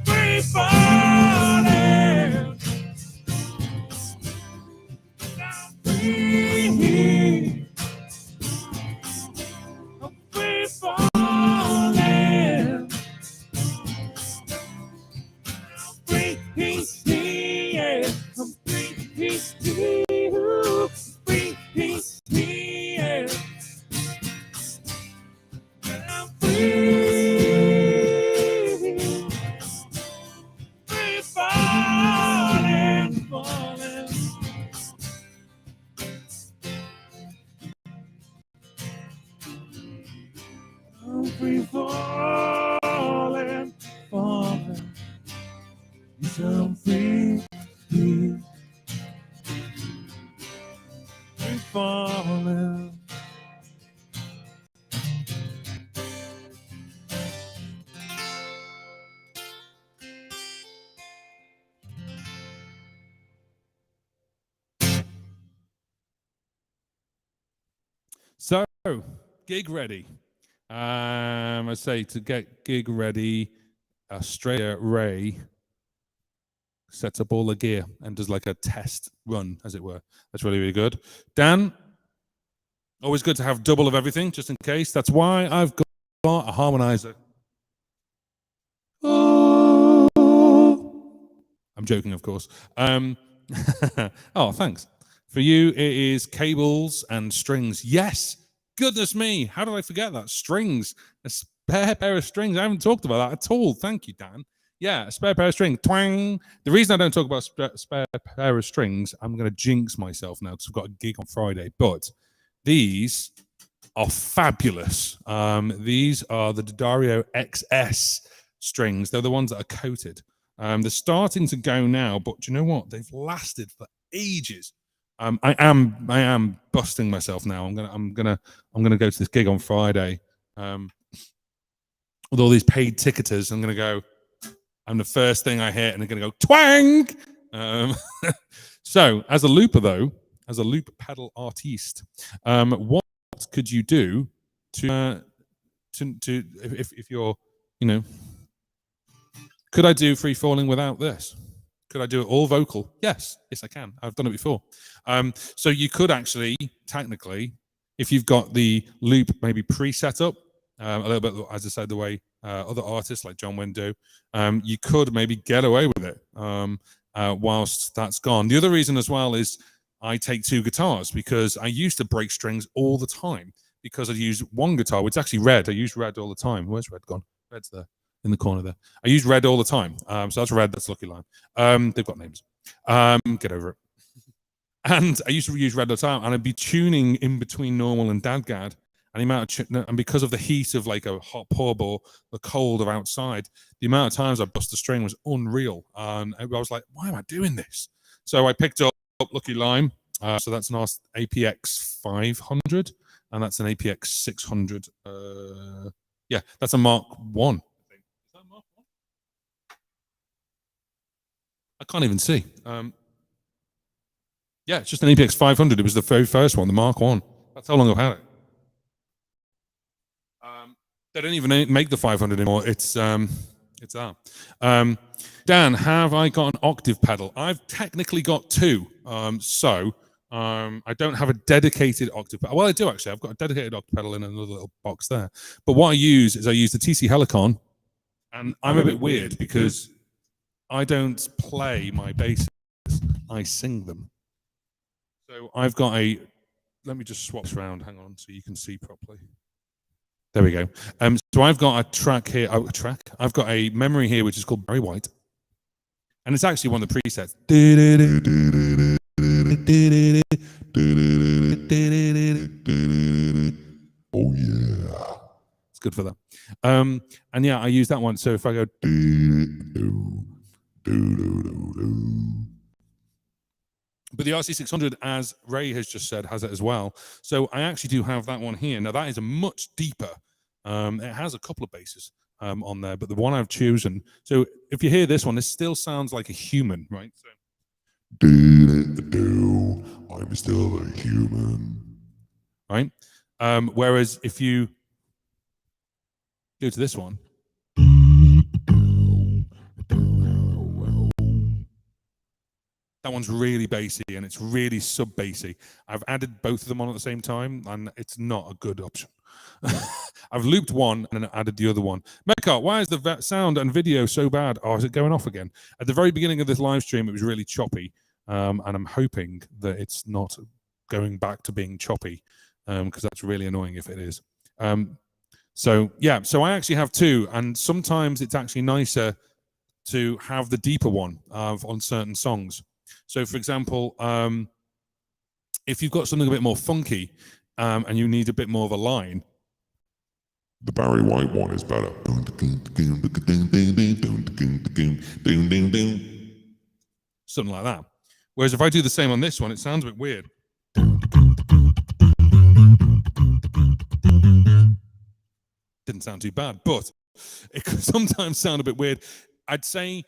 Free falling. I'm free. I'm free falling. Free, peace, yeah. I'm free, peace, free, peace, yeah. I'm free, free falling, falling. I'm free falling, falling. Yes, I'm free, free falling. So, gig ready. I say to get gig ready, Australia Ray sets up all the gear and does like a test run, as it were. That's really, really good. Dan, always good to have double of everything, just in case. That's why I've got a harmonizer. Oh. I'm joking, of course. Oh, thanks. For you, it is cables and strings. Yes. Goodness me. How did I forget that? Strings. A spare pair of strings. I haven't talked about that at all. Thank you, Dan. Yeah, a spare pair of strings. Twang. The reason I don't talk about spare pair of strings, I'm going to jinx myself now because I've got a gig on Friday. But these are fabulous. These are the D'Addario XS strings. They're the ones that are coated. They're starting to go now, but do you know what? They've lasted for ages. I am busting myself now. I'm gonna go to this gig on Friday. With all these paid ticketers, I'm gonna go. And the first thing I hit, and they're gonna go twang. So, as a looper though, as a loop pedal artiste, what could you do to if you're, you know, could I do free falling without this? Could I do it all vocal? Yes, I can. I've done it before. So you could actually, technically, if you've got the loop maybe pre-set up, a little bit, as I said, the way other artists like John Wynn do, you could maybe get away with it whilst that's gone. The other reason as well is I take two guitars because I used to break strings all the time because I use one guitar, which is actually red. I use red all the time. Where's red gone? Red's there. In the corner there. I use red all the time. So that's red, that's Lucky Line. They've got names. Get over it. And I used to use red all the time, and I'd be tuning in between normal and dadgad. And the amount of and because of the heat of like a hot pub or the cold of outside, the amount of times I bust a string was unreal. And I was like, why am I doing this? So I picked up Lucky Lime. So that's an APX 500, and that's an APX 600. Yeah, that's a Mark 1. I can't even see. Yeah, it's just an APX 500. It was the very first one, the Mark 1. That's how long I've had it. They don't even make the 500 anymore. It's that. Dan, have I got an octave pedal? I've technically got two. So I don't have a dedicated octave pedal. Well, I do actually. I've got a dedicated octave pedal in another little box there. But what I use is I use the TC Helicon, and I'm a bit weird because I don't play my basses, I sing them. So I've got a, let me just swap this around, hang on, so you can see properly. There we go. So I've got a track here, I've got a memory here which is called Barry White. And it's actually one of the presets. Oh Oh yeah, it's good for that. And yeah, I use that one. So if I go but the RC600, as Ray has just said, has it as well. So I actually do have that one here. Now that is a much deeper. It has a couple of basses on there, but the one I've chosen. So if you hear this one, this still sounds like a human, right? So, I'm still a human, right? Whereas if you go to this one, that one's really bassy and it's really sub bassy. I've added both of them on at the same time, and it's not a good option. I've looped one and then added the other one. Metcart, why is the sound and video so bad? Oh, is it going off again? At the very beginning of this live stream, it was really choppy, and I'm hoping that it's not going back to being choppy, because that's really annoying if it is. So yeah, so I actually have two, and sometimes it's actually nicer to have the deeper one on certain songs. So, for example, if you've got something a bit more funky and you need a bit more of a line, the Barry White one is better. Something like that. Whereas if I do the same on this one, it sounds a bit weird. Didn't sound too bad, but it could sometimes sound a bit weird. I'd say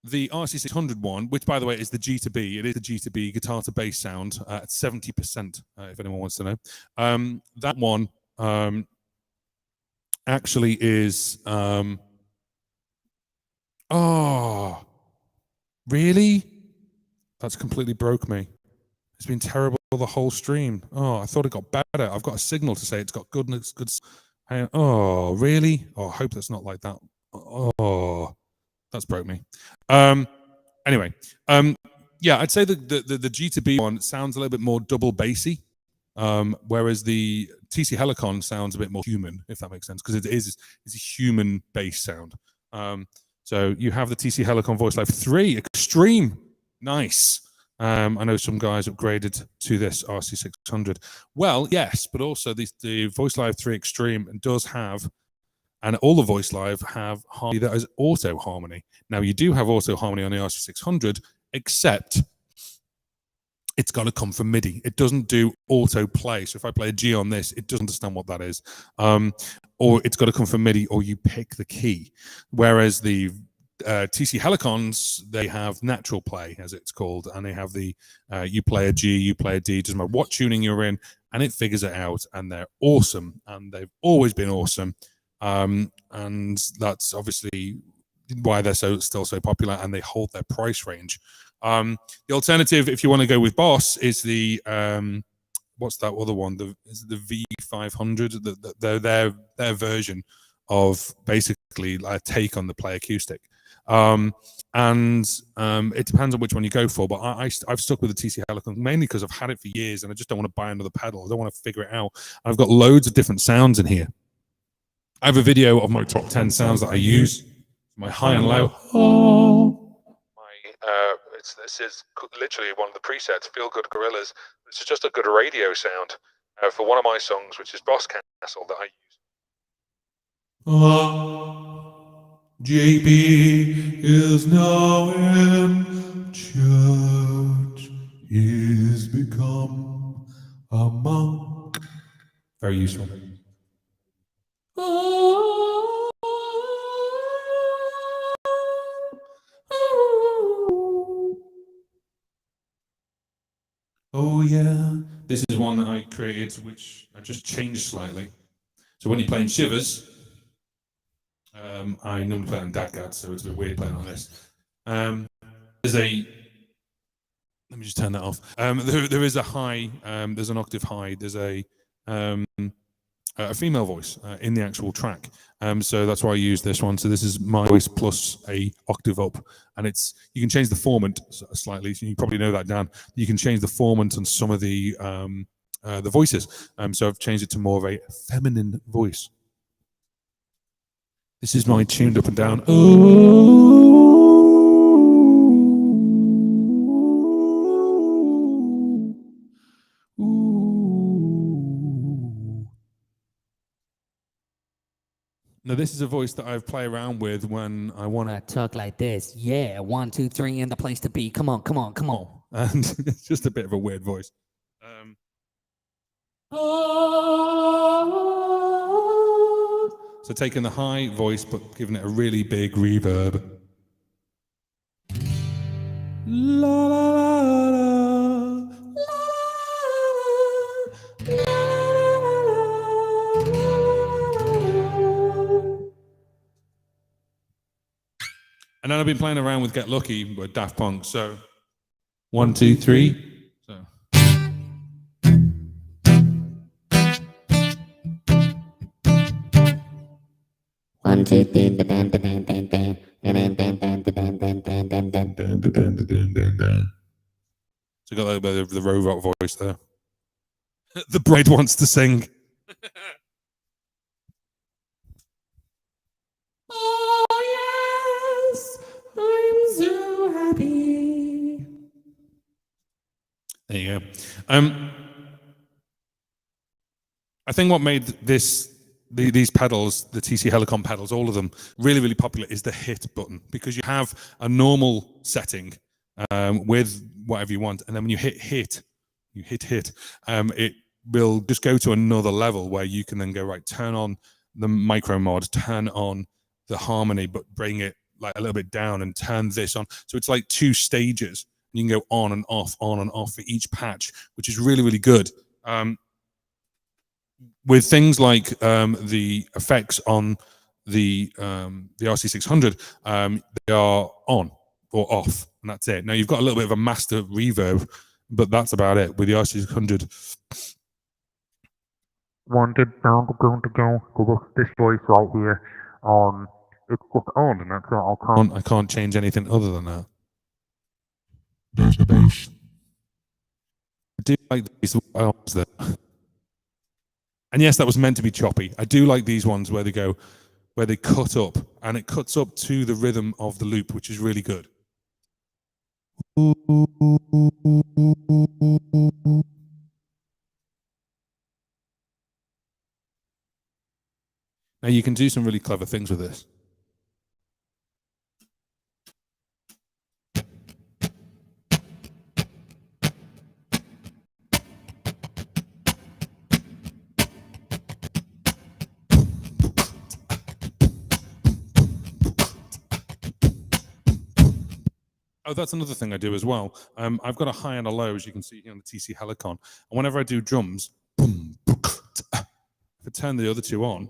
the RC600 one, which by the way is the G to B, it is the G to B guitar to bass sound at 70%, if anyone wants to know. That one actually is, oh, really? That's completely broke me. It's been terrible the whole stream. Oh, I thought it got better. I've got a signal to say it's got goodness, good. Oh, really? Oh, I hope that's not like that. Oh, that's broke me. Anyway, yeah, I'd say the G to B one sounds a little bit more double bassy, whereas the TC Helicon sounds a bit more human, if that makes sense, because it's a human bass sound. So you have the TC Helicon Voice Live 3 Extreme. Nice. I know some guys upgraded to this RC600. Well, yes, but also the Voice Live 3 Extreme does have, and all the Voice Live have harmony that is auto harmony. Now you do have auto harmony on the RC600, except it's got to come from MIDI. It doesn't do auto play. So if I play a G on this, it doesn't understand what that is. Or it's got to come from MIDI, or you pick the key. Whereas the TC Helicons, they have natural play, as it's called, and they have the you play a G, you play a D, doesn't matter what tuning you're in, and it figures it out, and they're awesome, and they've always been awesome. And that's obviously why they're still so popular, and they hold their price range. The alternative, if you want to go with Boss, is the what's that other one? Is it the V500? Their version of basically a take on the Play Acoustic. And it depends on which one you go for, but I've stuck with the TC Helicon mainly because I've had it for years, and I just don't want to buy another pedal. I don't want to figure it out. I've got loads of different sounds in here. I have a video of my top 10 sounds that I use, my high and low. Oh. This is literally one of the presets, Feel Good Gorillas. This is just a good radio sound for one of my songs, which is Boss Castle, that I use. JB is now in church, he's become a monk. Very useful. Oh yeah, this is one that I created, which I just changed slightly. So when you're playing Shivers, I normally play on DADGAD, so it's a bit weird playing on this. There's a, let me just turn that off. There is a high, there's an octave high, there's a female voice in the actual track. So that's why I use this one. So this is my voice plus a octave up, and you can change the formant slightly. So you probably know that, Dan. You can change the formant on some of the voices. So I've changed it to more of a feminine voice. This is my tuned up and down. Now, this is a voice that I play around with when I want to talk like this. Yeah, 1, 2, 3 in the place to be. Come on, come on, come on. And it's just a bit of a weird voice. So taking the high voice but giving it a really big reverb. La, la, la, la, and then I've been playing around with Get Lucky with Daft Punk. So 1, 2, 3. So. One, two, three. So got a bit of the robot voice there. The bride wants to sing. Oh yes, I'm so happy. There you go. I think what made these pedals, the TC Helicon pedals, all of them, really, really popular is the hit button, because you have a normal setting with whatever you want, and then when you hit hit, it will just go to another level where you can then go, right, turn on the micro mod, turn on the harmony, but bring it like a little bit down and turn this on. So it's like 2 stages. You can go on and off for each patch, which is really, really good. With things like the effects on the RC600, they are on or off, and that's it. Now you've got a little bit of a master reverb, but that's about it. With the RC600, wanted down to go this voice right here. It's just on, and that's it. I can't change anything other than that. There's the bass. I do like these arms there. And yes, that was meant to be choppy. I do like these ones where they cut up, and it cuts up to the rhythm of the loop, which is really good. Now you can do some really clever things with this. Oh, that's another thing I do as well. I've got a high and a low, as you can see here on the TC Helicon. And whenever I do drums, if I turn the other 2 on,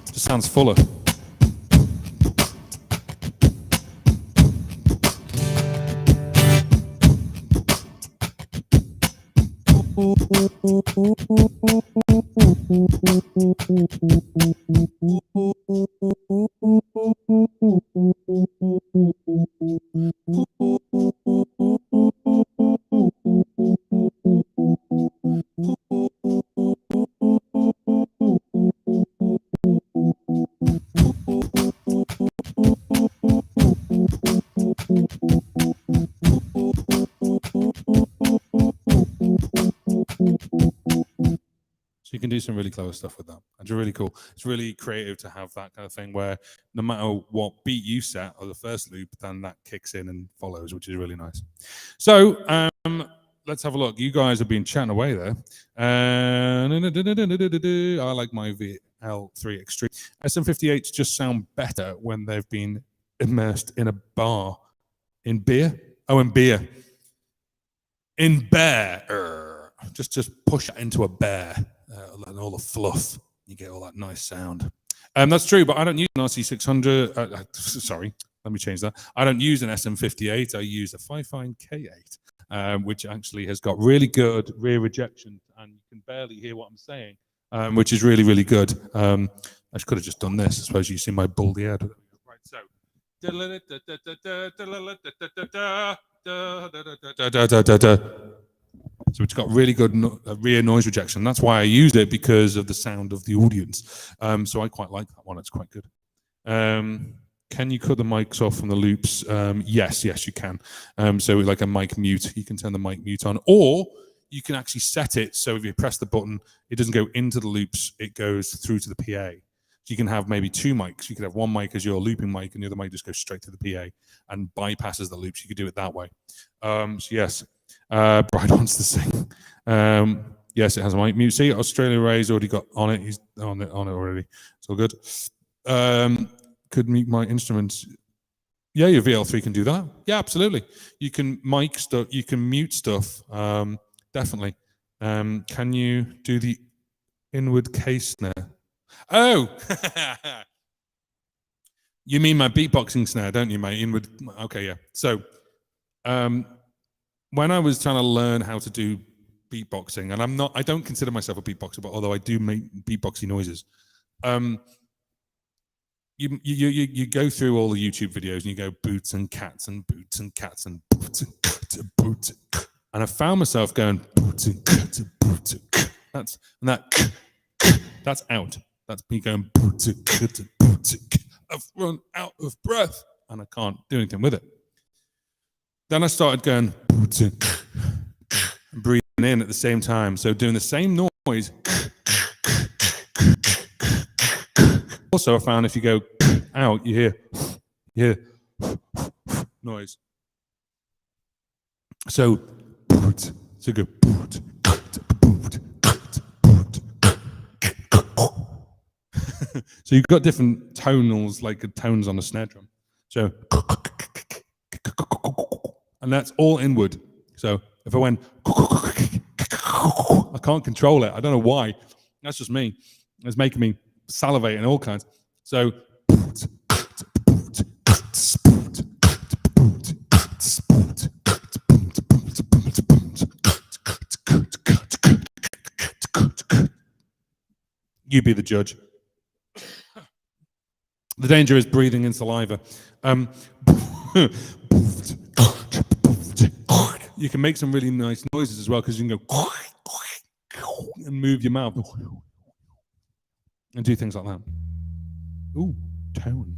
it just sounds fuller. So you can do some really clever stuff with that. It's really cool. It's really creative to have that kind of thing where no matter what beat you set or the first loop, then that kicks in and follows, which is really nice. So let's have a look. You guys have been chatting away there. I like my VL3 Extreme. SM58s just sound better when they've been immersed in a bar. In beer? Oh, in beer. In bear. Just push it into a bear. And all the fluff, you get all that nice sound. That's true, but I don't use an RC600. Sorry, let me change that. I don't use an SM58. I use a Fifine K8, which actually has got really good rear rejection, and you can barely hear what I'm saying, which is really, really good. I could have just done this. I suppose you see my baldy head. Right, so. So it's got really good rear noise rejection. That's why I used it, because of the sound of the audience. So I quite like that one. It's quite good. Can you cut the mics off from the loops? Yes, you can. So like a mic mute, you can turn the mic mute on, or you can actually set it so if you press the button, it doesn't go into the loops, it goes through to the PA. So you can have maybe two mics. You could have one mic as your looping mic, and the other mic just goes straight to the PA and bypasses the loops. You could do it that way. So yes, Bride wants to sing. Yes, it has a mic mute. See, Australia Ray's already got on it. He's on it already. It's all good. Could mute my instruments. Yeah, your VL3 can do that. Yeah, absolutely. You can mic stuff. You can mute stuff. Definitely. Can you do the inward case snare? Oh, you mean my beatboxing snare, don't you? My inward. Okay, yeah. So, when I was trying to learn how to do beatboxing, and I don't consider myself a beatboxer, but although I do make beatboxy noises, you go through all the YouTube videos and you go boots and cats and boots and cats and boots and cats and boots, and I found myself going boots and cats and boots and cats, that's out. That's me going boots and cats and boots and cats. I've run out of breath and I can't do anything with it. Then I started going boots and breathing in at the same time, so doing the same noise. Also, I found if you go out, you hear noise. So go. So you've got different tonals, like tones on a snare drum. So, and that's all inward. So if I went, I can't control it. I don't know why. That's just me. It's making me salivate and all kinds. So you be the judge. The danger is breathing in saliva. You can make some really nice noises as well, because you can go and move your mouth and do things like that. Ooh, tone.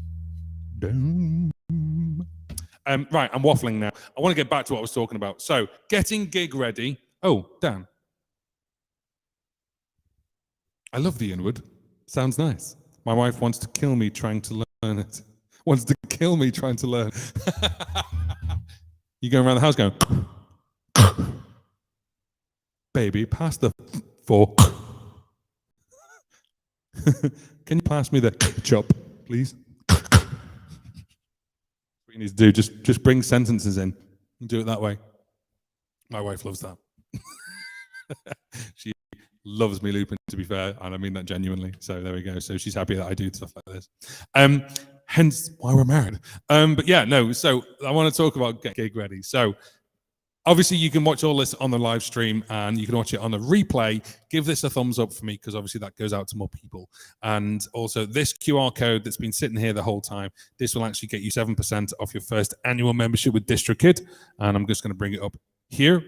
Right, I'm waffling now. I want to get back to what I was talking about. So, getting gig ready. Oh, Dan. I love the inward. Sounds nice. My wife wants to kill me trying to learn it. Wants to kill me trying to learn. You go around the house going, baby, pass the fork. Can you pass me the ketchup, please? What you need to do, just bring sentences in and do it that way. My wife loves that. She loves me looping, to be fair, and I mean that genuinely. So there we go. So she's happy that I do stuff like this. Hence why we're married. But yeah, no. So I want to talk about Get Gig Ready. So obviously you can watch all this on the live stream, and you can watch it on the replay. Give this a thumbs up for me, because obviously that goes out to more people. And also this QR code that's been sitting here the whole time, this will actually get you 7% off your first annual membership with DistroKid. And I'm just going to bring it up here.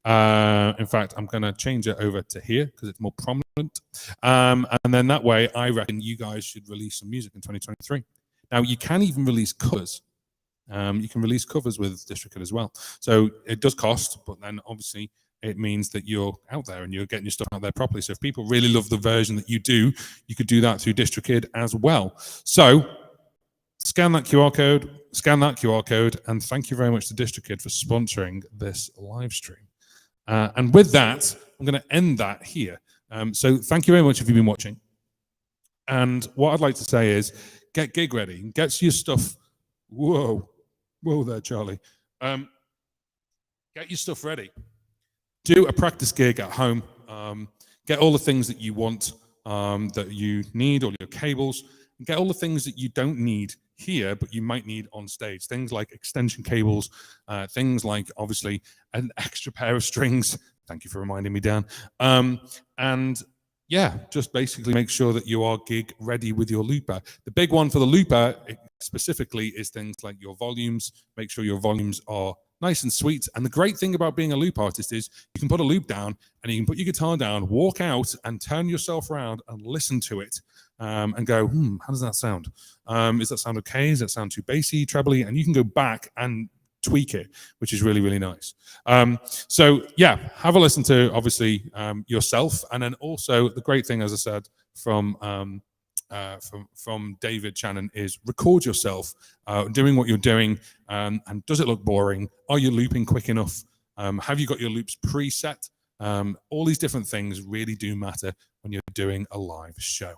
In fact, I'm going to change it over to here because it's more prominent. And then that way, I reckon you guys should release some music in 2023. Now, you can even release covers. You can release covers with DistroKid as well. So it does cost, but then obviously it means that you're out there and you're getting your stuff out there properly. So if people really love the version that you do, you could do that through DistroKid as well. So scan that QR code, and thank you very much to DistroKid for sponsoring this live stream. And with that, I'm going to end that here. So thank you very much if you've been watching. And what I'd like to say is, get gig ready. Get your stuff. Whoa there, Charlie. Get your stuff ready. Do a practice gig at home. Get all the things that you want, that you need, all your cables. Get all the things that you don't need here, but you might need on stage. Things like extension cables, things like, obviously, an extra pair of strings. Thank you for reminding me, Dan. And yeah, just basically make sure that you are gig ready with your looper. The big one for the looper specifically is things like your volumes. Make sure your volumes are nice and sweet. And the great thing about being a loop artist is you can put a loop down and you can put your guitar down, walk out and turn yourself around and listen to it and go, how does that sound? Is that sound okay? Does that sound too bassy, trebly? And you can go back and tweak it, which is really, really nice. So yeah, have a listen to obviously yourself. And then also the great thing, as I said, from David Shannon is record yourself doing what you're doing, and does it look boring? Are you looping quick enough? Have you got your loops preset? All these different things really do matter when you're doing a live show.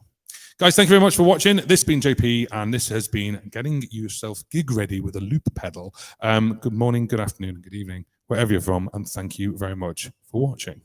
Guys, thank you very much for watching. This has been JP, and this has been getting yourself gig ready with a loop pedal. Good morning, good afternoon, good evening, wherever you're from, and thank you very much for watching.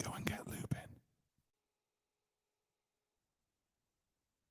Go and get loose.